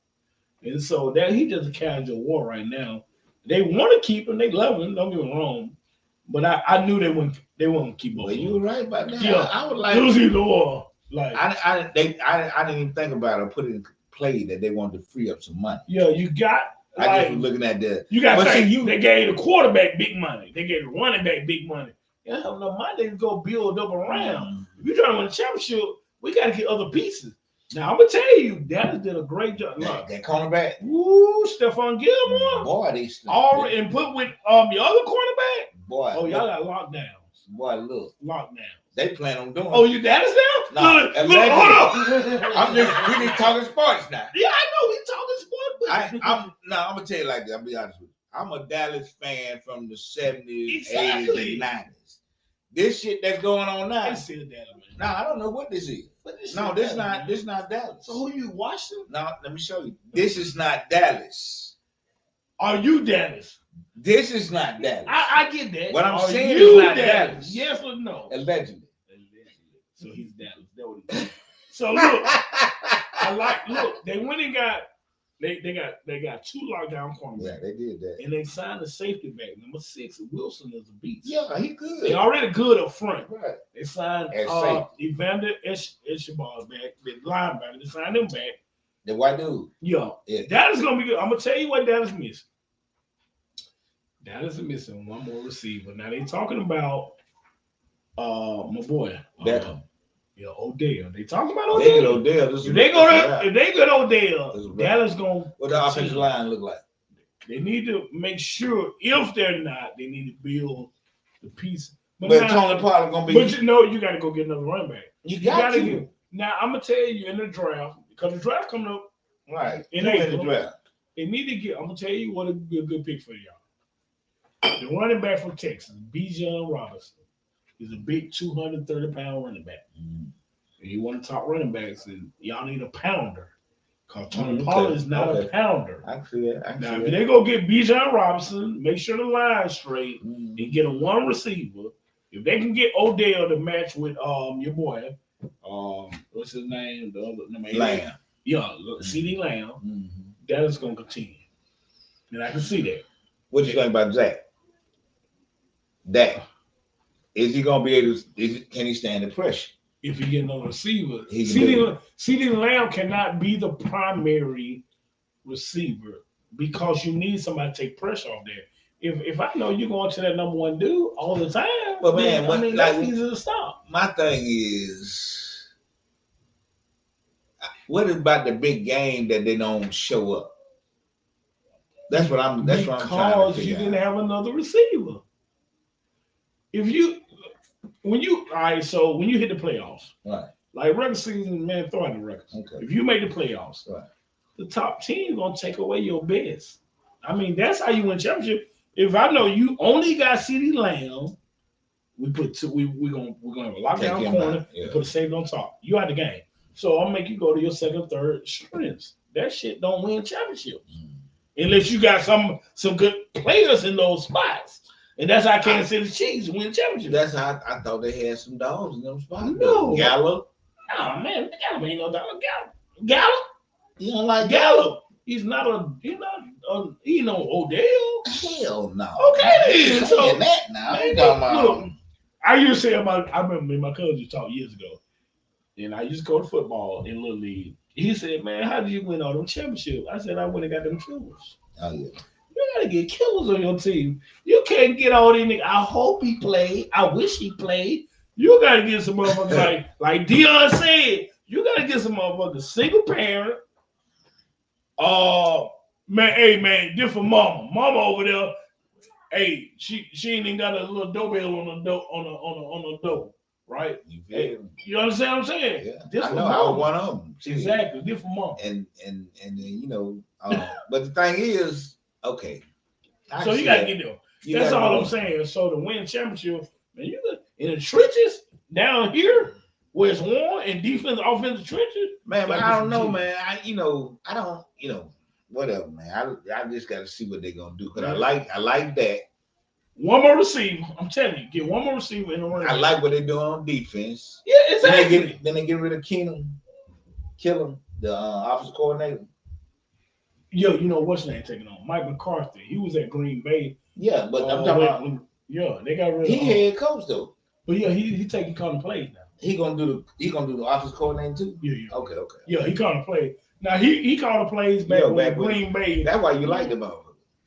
And so that he just a casual war right now. They want to keep him. They love him. Don't get me wrong. But I knew they wouldn't keep him. Well, you were right about that. Yeah, I would like losing the war. Like I didn't even think about it or put it in play that they wanted to free up some money. Yeah, you got. I just was looking at that. You got to say they gave the quarterback big money. They gave the running back big money. You don't have no money to go build up around. If you're trying to win a championship, we got to get other pieces. Now I'm gonna tell you, Dallas did a great job. That cornerback, woo, Stephon Gilmore, boy, they all and put with your other cornerback. Boy, oh y'all got lockdowns. Boy, look, lockdowns. They plan on doing. Oh, you Dallas now? Nah, look, hold on. We need talking sports now. Yeah, I know we talking sports, but I'm gonna tell you like that. I'll be honest with you. I'm a Dallas fan from the 70s, 80s, and 90s. This shit that's going on now. I see Dallas, man. Nah, I don't know what this is. This not Dallas. So who you watching? No, let me show you. This is not Dallas. Are you Dallas? This is not Dallas. I get that. What I'm saying is not Dallas. Yes or no? Allegedly. So he's Dallas. That what he So look, they went and got they got 2 lockdown cornerbacks. Yeah, they did that. And they signed a safety back. Number 6, Wilson is a beast. Yeah, he good. They already good up front. Right. They signed Evander Escobar back, the linebacker. They signed him back. The white dude. Yeah. Dallas gonna be good. I'm gonna tell you what Dallas missing. Dallas is missing one more receiver. Now they talking about my boy. Beckham. Odell. They talking about Odell. If they get Odell, Dallas gonna. What the offensive line look like? They need to make sure if they're not, they need to build the piece. But Tony Pollard gonna be. But you got to go get another running back. You got to. Get, now I'm gonna tell you in the draft because the draft coming up. Right. In the draft. They need to get. I'm gonna tell you what would be a good pick for y'all. The running back from Texas, Bijan Robinson. He's a big 230-pound running back. And you want to talk running backs, and y'all need a pounder. Because Tony Pollard is not a pounder. I can see that. Now, if they go get Bijan Robinson, make sure the line's straight, and get a one receiver. If they can get Odell to match with your boy, what's his name? The other Lamb. Yeah, CD Lamb. That is going to continue. And I can see that. What you think about Zach? Is he gonna be able to? Can he stand the pressure? If you get another receiver, CD Lamb cannot be the primary receiver because you need somebody to take pressure off there. If I know you're going to that number 1 dude all the time, but man, that's easy to stop. My thing is, what about the big game that they don't show up? That's what I'm trying to figure out. Because you didn't have another receiver. When you hit the playoffs, right? Like regular season, man, throw out the records. Okay. If you make the playoffs, right, the top team gonna take away your best. I mean, that's how you win championship. If I know you only got CeeDee Lamb, we're gonna have a lockdown corner and put a safety on top. You out the game. So I'll make you go to your second, third strengths. That shit don't win championships. Unless you got some good players in those spots. And that's how Kansas City Chiefs win championships. That's how I thought they had some dogs in them spots. No. Gallup. Oh man, Gallup ain't no dog. Gallup. You don't like Gallup? He's not Odell. Hell no. Okay, then. So that now. I used to say I remember my cousin talked years ago. And I used to go to football in Little League. He said, man, how did you win all them championships? I said, I went and got them killers. Oh, yeah. You got to get killers on your team. You can't get all these niggas. I hope he played. I wish he played. You got to get some motherfuckers like Dion said, you got to get some motherfuckers single parent. Man, hey, man, different mama. Mama over there Hey, she ain't even got a little doorbell on the door, right? Hey, you understand what I'm saying? Yeah. I know. I was one of them. Exactly, different mom. And you know, but the thing is, okay. So you gotta get there. That's all I'm saying. So to win championship, man, you look in the trenches down here where it's warm and defense, offensive trenches. Man, but I don't know, man. I don't, whatever, man. I just got to see what they're gonna do because I like that. One more receiver, I'm telling you, get one more receiver in the run. I like what they're doing on defense. Yeah, exactly. Then they get rid of Keenum, kill him, the offensive coordinator. Yo, you know what's name taking on Mike McCarthy? He was at Green Bay. Yeah, but I'm talking about. Yeah, they got rid of. He head coach though. But yeah, he taking calling plays now. He gonna do the offense coordinator too. Yeah. Okay. Yeah, he calling plays. Now he called the plays back when Green Bay. That's why you like the motherfucker.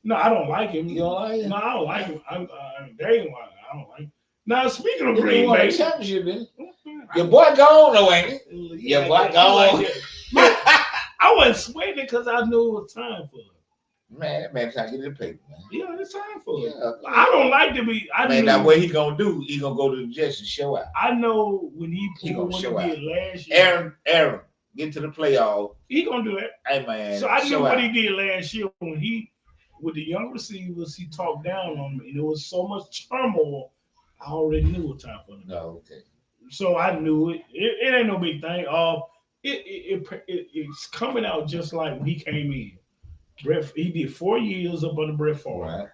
No, I don't like him. You don't like him? No, I don't like him. I don't like him. Now speaking of Green Bay, championship, then your boy gone though, ain't it? Your boy gone. I wasn't sweating because I knew it was time for it. Man, trying to get the paper, man. Yeah, it's time for it. I don't like to be. Now what he gonna do? He gonna go to the Jets and show out. I know when he gonna show out last year. Aaron, get to the playoff. He gonna do that. Hey man. So I knew what he did last year when he with the young receivers. He talked down on me, and there was so much turmoil. I already knew what time for him. No, okay. So I knew it. It ain't no big thing. It's coming out just like when he came in. He did 4 years up under Brett Favre. Right.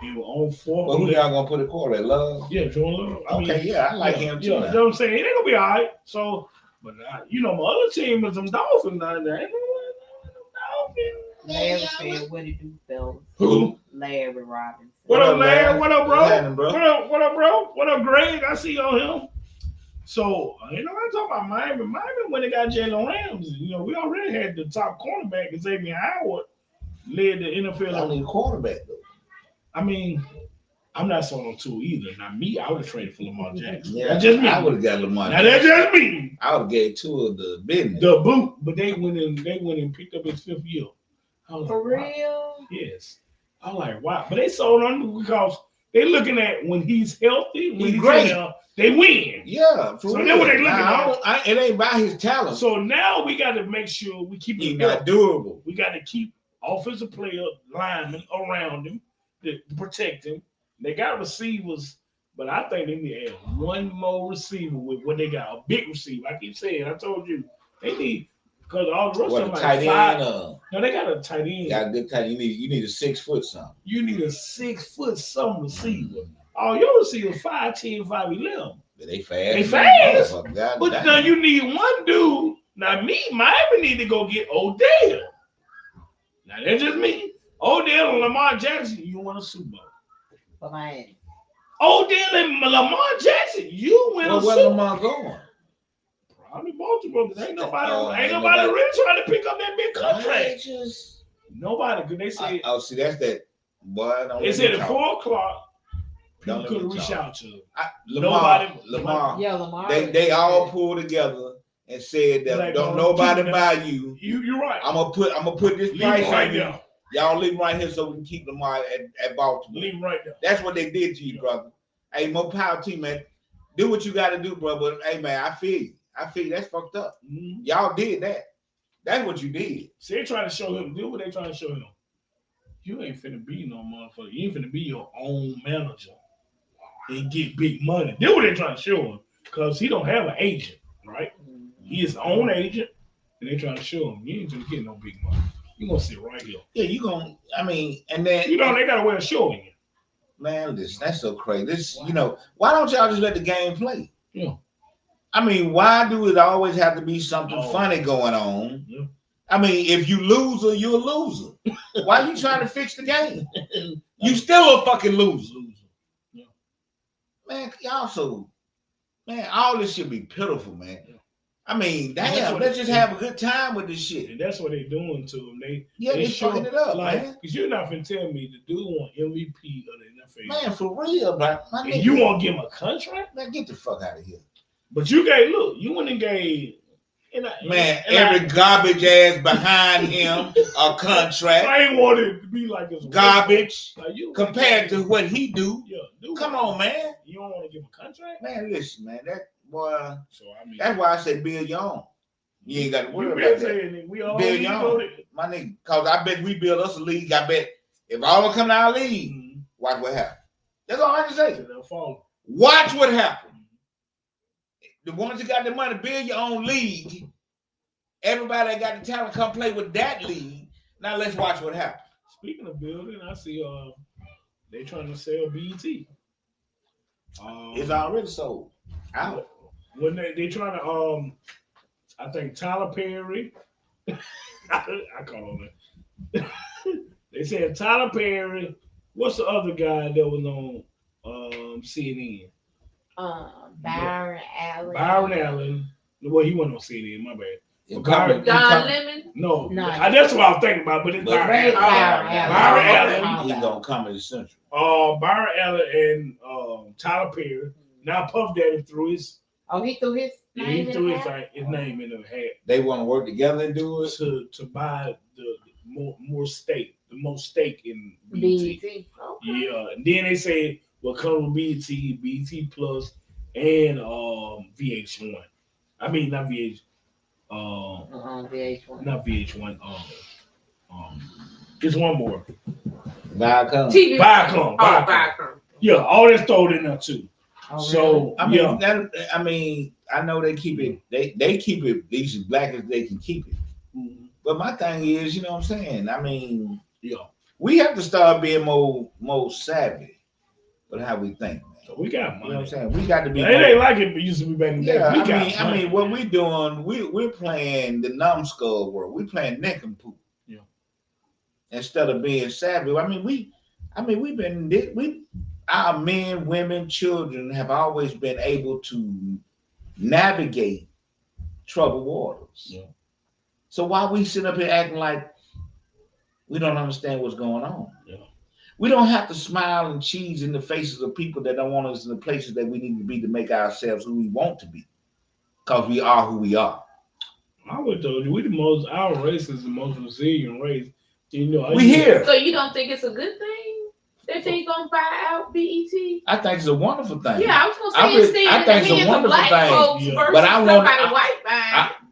He was on 4. Well, who y'all gonna put a quarterback? Love? Yeah, Jordan Love. I like him too. Yeah, you know what I'm saying? It ain't gonna be all right. So, but my other team is some Dolphins down there. Ain't no Larry said, "What it do, fellas?" Who? Larry Robinson. What up, Larry? What up, bro? What up, bro? What up, Greg? I see on him. So, I'm talking about Miami. Miami when they got Jalen Ramsey. We already had the top cornerback, Xavier Howard, led the NFL. I need a quarterback though. I mean, I'm not sold on two either. Not me. I would have traded for Lamar Jackson. Yeah, that's just me. I would have got Lamar. Now that's just me. I would have gave two of the business. The boot, but they went and picked up his 5th year. For real? Yes. I'm like, wow. But they sold on him because they looking at when he's healthy, when he's great. They win. Yeah. So that's what they looking at. It ain't by his talent. So now we got to make sure we keep it not durable. We got to keep offensive player linemen around him to protect him. They got receivers, but I think they need to add one more receiver with what they got. A big receiver. I keep saying, I told you, they need, because all the rest of them tight like end. No, they got a tight end. Got a good tight end. You need a 6 foot something. You need a 6 foot some receiver. All your receivers 5'10", 5'11". But they fast. But now you need one dude. Now Miami need to go get Odell. Now that's just me. Odell and Lamar Jackson, you win a Super Bowl. For Miami. Odell and Lamar Jackson, you win a Super Bowl. Where Lamar going? Probably Baltimore, because ain't nobody really trying to pick up that big contract. Nobody, because they said. See, that's that. Boy, they said at 4 o'clock. People couldn't reach out to him. Lamar. Yeah, Lamar. They all pulled together and said that like, don't nobody buy you. You're right. I'm gonna put this price right on you. there. Y'all leave right here so we can keep Lamar at Baltimore. Leave right there. That's what they did to you, brother. Hey, more power to you, man. Do what you got to do, brother. Hey, man, I feel you. That's fucked up. Mm-hmm. Y'all did that. That's what you did. See, they trying to show him. Do what they trying to show him. You ain't finna be no motherfucker. You ain't finna be your own manager and get big money. Do what they trying to show him, because he don't have an agent, right? He is his own agent, and they trying to show him you ain't gonna get no big money. You gonna sit right here. Yeah, you gonna. I mean, and then they got a way of showing you. Man, that's so crazy. Why don't y'all just let the game play? Yeah. I mean, why do it always have to be something funny going on? Yeah. I mean, if you loser, you're a loser. Why are you trying to fix the game? You still a fucking loser. Yeah. Man, all this should be pitiful, man. Yeah. I mean, damn, let's just have a good time with this shit. And that's what they doing to him. They fucking it up, man. Because you're not finna tell me the dude want MVP of the NFL. Man, for real, bro. And you want to give him a contract? Man, get the fuck out of here. But you went and gave Every garbage ass behind him a contract. I ain't wanted to be like this garbage compared to what he do. Yeah, come on, man. You don't want to give a contract, man. Listen, man. That boy. So that's why I say build your own. You ain't got to worry about that. We all build your own, my nigga. Cause I bet we build us a league. I bet if all of them come to our league, watch what happens. That's all I can say. Watch what happens. The ones that got the money, build your own league. Everybody that got the talent come play with that league. Now let's watch what happens. Speaking of building, I see they trying to sell BET. It's already sold out. When they trying to I think Tyler Perry. I call him. They said Tyler Perry. What's the other guy that was on CNN? Byron Allen. Byron Allen. Well, he wasn't on CNN. My Don bad. Lemon? No. That's what I was thinking about. But it's Byron Allen. Byron Allen. He's on Comedy Central. Byron Allen and Tyler Perry. Now Puff Daddy threw his. Oh, he threw his name. He threw his name in the hat. They want to work together and do it to buy the more stake, the most stake in BET. Okay. Yeah, and then they say what comes with BET Plus, and VH1. I mean not VH. VH1. Not VH1. Just one more. Viacom. Viacom. Yeah, all that's thrown in there too. Oh, so really? I know they keep it. They keep it as black as they can keep it. Mm-hmm. But my thing is, you know what I'm saying? I mean, we have to start being more savvy with how we think, man. So we got money. You know what I'm saying? We got to be. It ain't like it used to be back in the day. I mean, what we doing? We're playing the numbskull world. We playing nincompoop. Yeah. Instead of being savvy, our men, women, children have always been able to navigate troubled waters. Yeah. So why we sit up here acting like we don't understand what's going on? Yeah. We don't have to smile and cheese in the faces of people that don't want us in the places that we need to be to make ourselves who we want to be. Because we are who we are. I would tell you, our race is the most resilient race. You know, we here. So you don't think it's a good thing that they gonna buy out BET? I think it's a wonderful thing. Yeah, I was gonna say I think it's a wonderful thing. But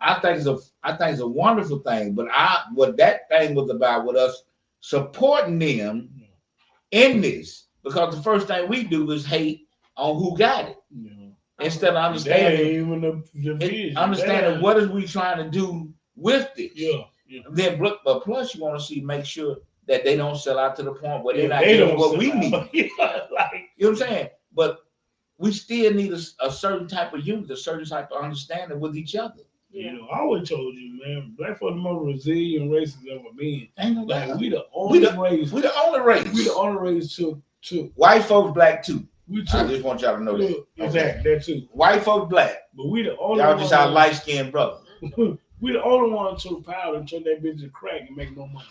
I think it's a wonderful thing. But what that thing was about with us supporting them in this, because the first thing we do is hate on who got it. Yeah. Instead of understanding what is we trying to do with this. Yeah. Then, but plus you want to make sure that they don't sell out to the point where they're not getting what we need. You know what I'm saying? But we still need a certain type of unity, a certain type of understanding with each other. Yeah. You know, I always told you, man, black folks the most resilient races ever been. Like, we the only race. We the only race. We the only race to white folks black too. I just want y'all to know that. Exactly, that too. White folks black. But we the only y'all just our light skinned brothers. We the only one to the power and turn that bitch to crack and make no money.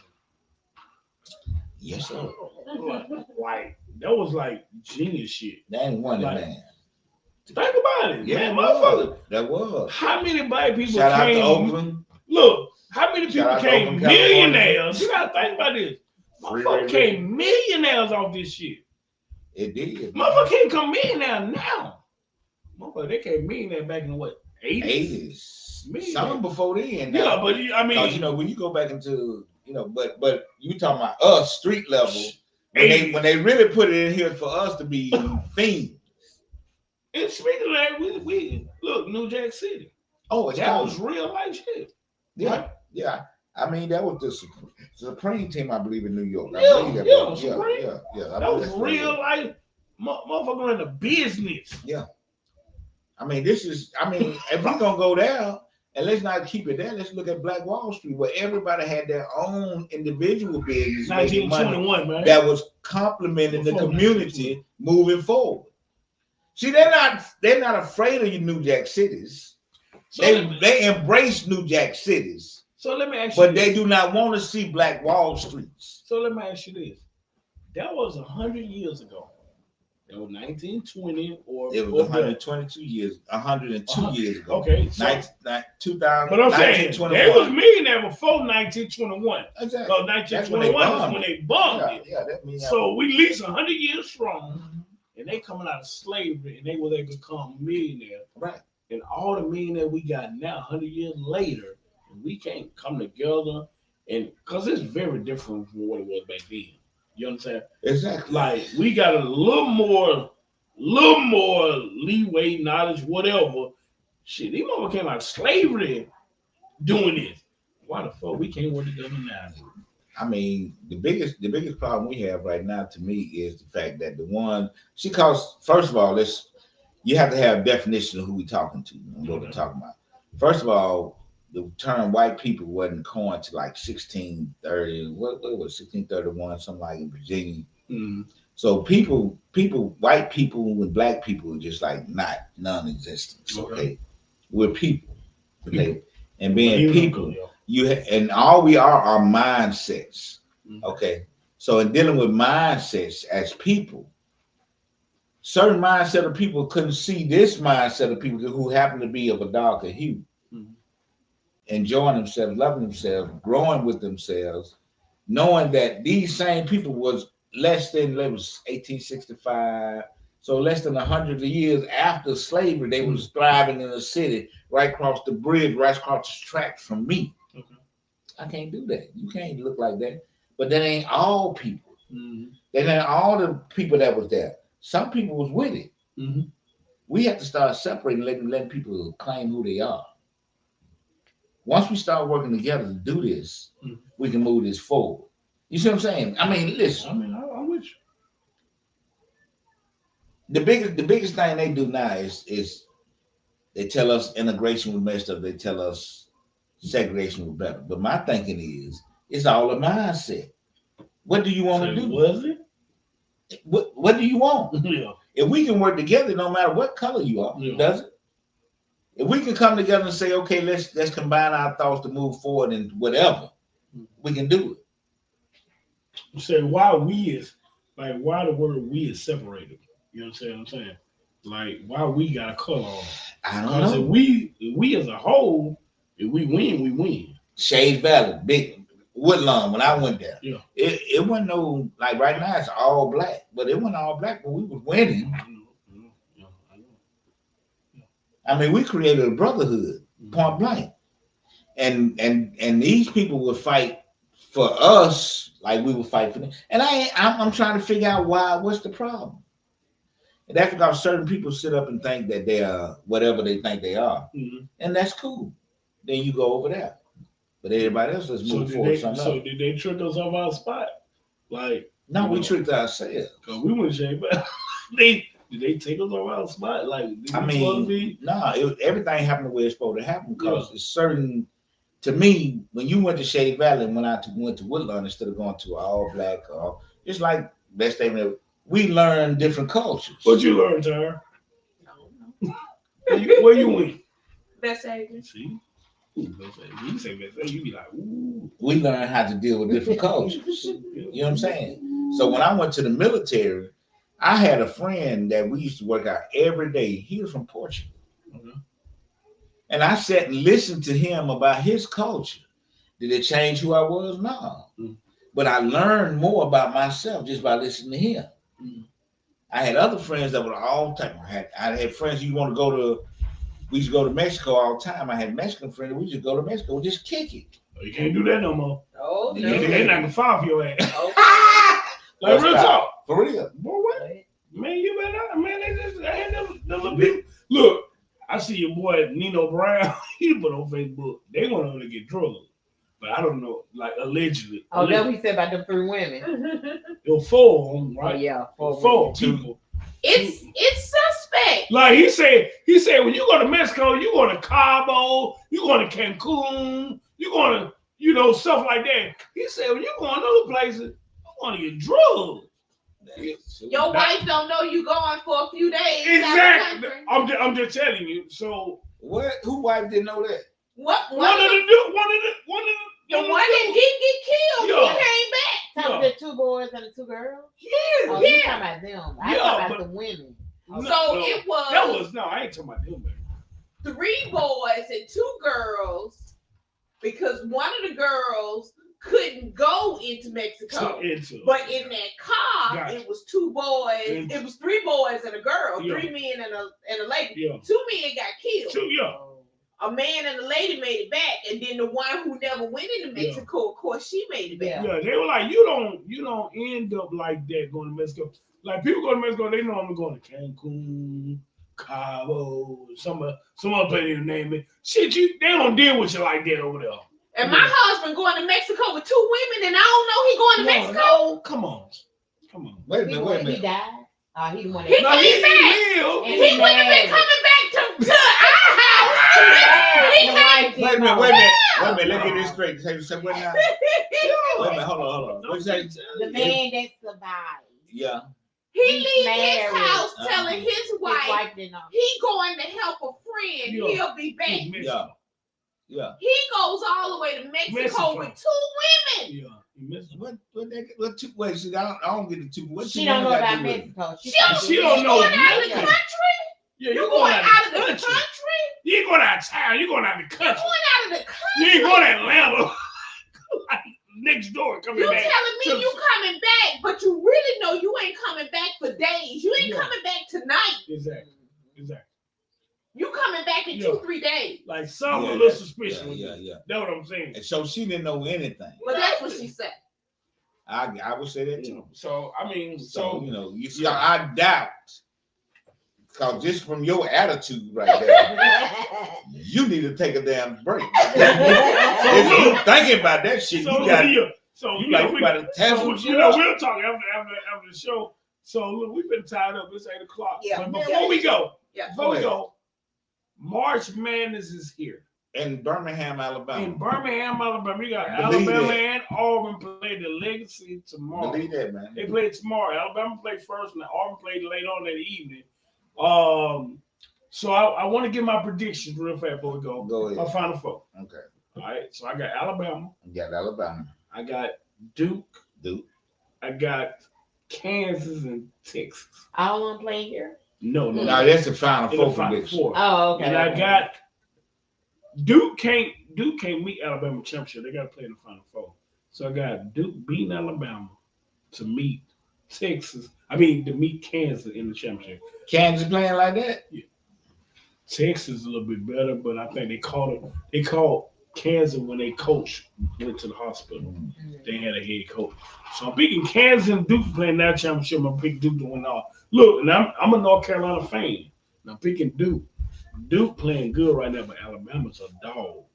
Yes, sir. Like that was like genius shit. That ain't one man. Think about it, yeah, man, motherfucker. That was. How many black people Shout came? Out to Oakland. Look, how many people came millionaires? You gotta think about this. Motherfucker came millionaires off this shit. It did. Motherfucker can't come millionaire now. Motherfucker, they came millionaire back in the what? 80s. Some before then. Yeah, but I mean, you know, when you go back into, you know, but you talking about us street level when they really put it in here for us to be fiends. And speaking of that, we look New Jack City. Oh, that was real life shit. Yeah, right? Yeah. I mean, that was the Supreme team, I believe, in New York. Yeah. That was real life. Motherfucker in the business. Yeah. I mean, if we're gonna go there, and let's not keep it there, let's look at Black Wall Street, where everybody had their own individual business, 1921, man, that was complementing the community moving forward. See, they're not afraid of your New Jack cities. So they embrace New Jack cities. So let me ask you. But they do not want to see Black Wall Streets. So let me ask you this: that was 100 years ago. That was 1920 or it was 122 years, 102 years ago. Okay, so 2000. But I'm saying they was millionaire before 1921. Exactly. So 1921 is when they bombed it. Yeah, that means so we at least 100 years strong, and they coming out of slavery, and they was able to become millionaire. Right. And all the millionaire we got now, 100 years later, we can't come together, and because it's very different from what it was back then. You understand? Exactly. Like we got a little more leeway, knowledge, whatever. Shit, these motherfuckers came out of slavery doing this. Why the fuck we can't work together now? I mean, the biggest problem we have right now, to me, is the fact that the one first of all, you have to have a definition of who we talking to and what we're talking about. First of all, the term white people wasn't coined to like 1630. What was 1631? Something like in Virginia. Mm-hmm. So white people and black people are just like not non-existent. Okay, we're people. Okay, and being people, and all we are mindsets. Mm-hmm. Okay, so in dealing with mindsets as people, certain mindset of people couldn't see this mindset of people who happen to be of a darker hue. Enjoying themselves, loving themselves, growing with themselves, knowing that these same people was less than 1865, so less than 100 years after slavery, they was thriving in a city right across the bridge, right across the tracks from me. Okay. I can't do that. You can't look like that. But that ain't all people. Mm-hmm. That ain't all the people that was there. Some people was with it. Mm-hmm. We have to start separating, letting people claim who they are. Once we start working together to do this, we can move this forward. You see what I'm saying? I mean, listen. I mean, I'm with you. The biggest thing they do now is they tell us integration was messed up. They tell us segregation was better. But my thinking is, it's all a mindset. What do you want to do? Was it? What do you want? Yeah. If we can work together, no matter what color you are, does it? If we can come together and say, okay, let's combine our thoughts to move forward and whatever, we can do it. So why the word we is separated? You understand what I'm saying? Like why we got a color on? I don't know. If we as a whole, if we win, we win. Shades Valley, big Woodlawn, when I went there. Yeah. It wasn't no, like right now it's all black, but it wasn't all black, but we was winning. I mean, we created a brotherhood, point blank. And these people would fight for us like we would fight for them. And I'm trying to figure out what's the problem. And that's because certain people sit up and think that they are whatever they think they are. Mm-hmm. And that's cool. Then you go over there. But everybody else is moving forward. So did they trick us off our spot? Like no, we tricked ourselves. Because we went shame back. Did they take us off our spot? Like everything happened the way it's supposed to happen because it's certain. To me, when you went to Shade Valley and went to Woodlawn instead of going to all black, it's like best thing we learn different cultures. What you learned, Tara? Where you went? Best agent. See? Ooh, you say best agent, you be like, ooh. We learn how to deal with different cultures. You know what I'm saying? So when I went to the military, I had a friend that we used to work out every day. He was from Portugal. Mm-hmm. And I sat and listened to him about his culture. Did it change who I was? No. Mm-hmm. But I learned more about myself just by listening to him. Mm-hmm. I had other friends that were all type. I had friends we used to go to Mexico all the time. I had Mexican friends. We just go to Mexico, just kick it. You can't do that no more. Oh, no. They're not gonna file for your ass. Okay. Like real talk. For real. Boy, what? Man, you better not. Man, they just had them little people. Look, I see your boy Nino Brown. He put on Facebook. They want him to get drugged. But I don't know, like allegedly. Oh, that's what he said about the 3 women. There were 4 of them, right? Oh, yeah, 4 people. It's suspect. Like he said, when you go to Mexico, you go to Cabo, you go to Cancun, you go to, stuff like that. He said, when you go in other places, you want to get drugged. Your wife don't know you going for a few days. Exactly. I'm just telling you. So what? Who wife didn't know that? What? One of the the one that didn't get killed. Yeah. He came back. Talking the 2 boys and the 2 girls? Yeah, Oh, yeah. you talking about them. I talking about the women. So it was. No, I ain't talking about them. 3 boys and 2 girls, because one of the girls couldn't go into Mexico. But in that car, it was 2 boys. It was 3 boys and a girl, 3 men and a lady. 2 men got killed. A man and a lady made it back, and then the one who never went into Mexico, of course, she made it back. Yeah, they were like, you don't end up like that going to Mexico. Like people go to Mexico, they know I'm going to Cancun, Cabo, some other place you name it. Shit, they don't deal with you like that over there. And my husband going to Mexico with 2 women, and I don't know he going to Mexico. No, come on. Wait a minute. He died. He went he came back. He wouldn't have been coming back to our house. Wait a minute. Let me get this straight. Say what now? Wait a minute. Hold on. What you say? The man that survived. Yeah. He leaves his house telling his wife he going to help a friend. He'll be back. Yeah. He goes all the way to Mexico with 2 women. What 2 ways? See, I don't get the 2. What she don't know about Mexico. She don't know. Going out of the country? Yeah, you're going out of the country? You ain't going out of town. You're going out of the country. You're going out of the country. You ain't going to Atlanta. Like next door coming back. You telling me you coming back, but you really know you ain't coming back for days. You ain't coming back tonight. Exactly. You coming back in 2-3 days. Like a little suspicion. Yeah. That's what I'm saying. And so she didn't know anything. But that's what she said. I would say that too. So I mean, you see, I doubt, because just from your attitude right there, you need to take a damn break. If you thinking about that shit, we'll talk after the show. So look, we've been tied up. It's 8:00. Yeah. But before we go, March Madness is here. In Birmingham, Alabama. You got Alabama and Auburn play the Legacy tomorrow. Believe that, man. They play tomorrow. Alabama played first, and Auburn played late on that evening. So I want to give my predictions real fast before we go. Go ahead. My Final Four. Okay. All right. So I got Alabama. You got Alabama. I got Duke. I got Kansas and Texas. All one play here? No, that's the Final Four prediction. Oh, okay. And I got Duke can't meet Alabama championship. They got to play in the Final Four. So I got Duke beating Alabama to meet Texas. To meet Kansas in the championship. Kansas playing like that? Yeah. Texas is a little bit better, but I think they called Kansas when they coach went to the hospital. Mm-hmm. They had a head coach. So I'm picking Kansas and Duke playing that championship. I'm picking Duke to win all. Look, and I'm a North Carolina fan. And I'm picking Duke. Duke playing good right now, but Alabama's a dog.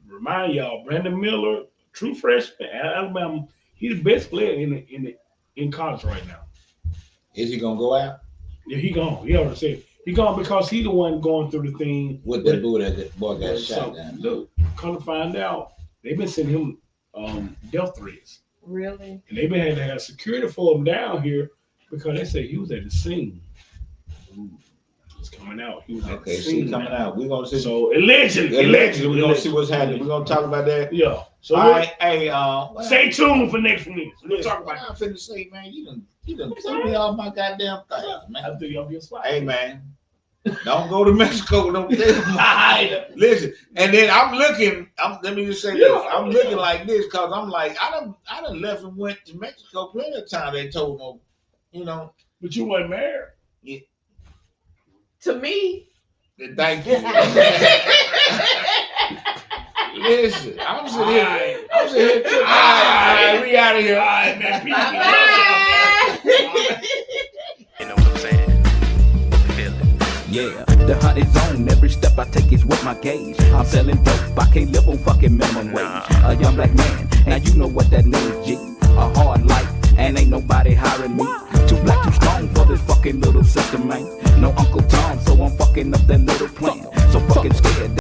Remind y'all, Brandon Miller, true freshman at Alabama, he's the best player in college right now. Is he gonna go out? Yeah, he gone. He already said he gone because he's the one going through the thing. With that boy got shot down. Look, come to find out, they've been sending him death threats. Really? And they've been had to have security for him down here because they say he was at the scene. It's coming out. He was at the scene. Coming out. We're gonna see. So allegedly, we're gonna see what's happening. We're gonna talk about that. Yeah. So stay tuned for next week. We'll talk about that. I'm finna say, man, you done threw me off my goddamn thing, man. I threw you off your spot. Hey, man, don't go to Mexico. Don't listen. And then I'm looking. Let me just say this. I'm looking like this because I'm like, I done left and went to Mexico plenty of time. They told me, But you wasn't married. Yeah. To me. Thank you. Listen, I'm sitting here. All right, we out of here. All right, man. You know what I'm saying? Feel it. Yeah, the hunt is on. Every step I take is with my gauge. I'm selling dope. I can't live on fucking minimum wage. A young black man, now you know what that means, G. A hard life, and ain't nobody hiring me. Too black, too strong for this fucking little system, man. No Uncle Tom, so I'm fucking up that little plan. So fucking scared.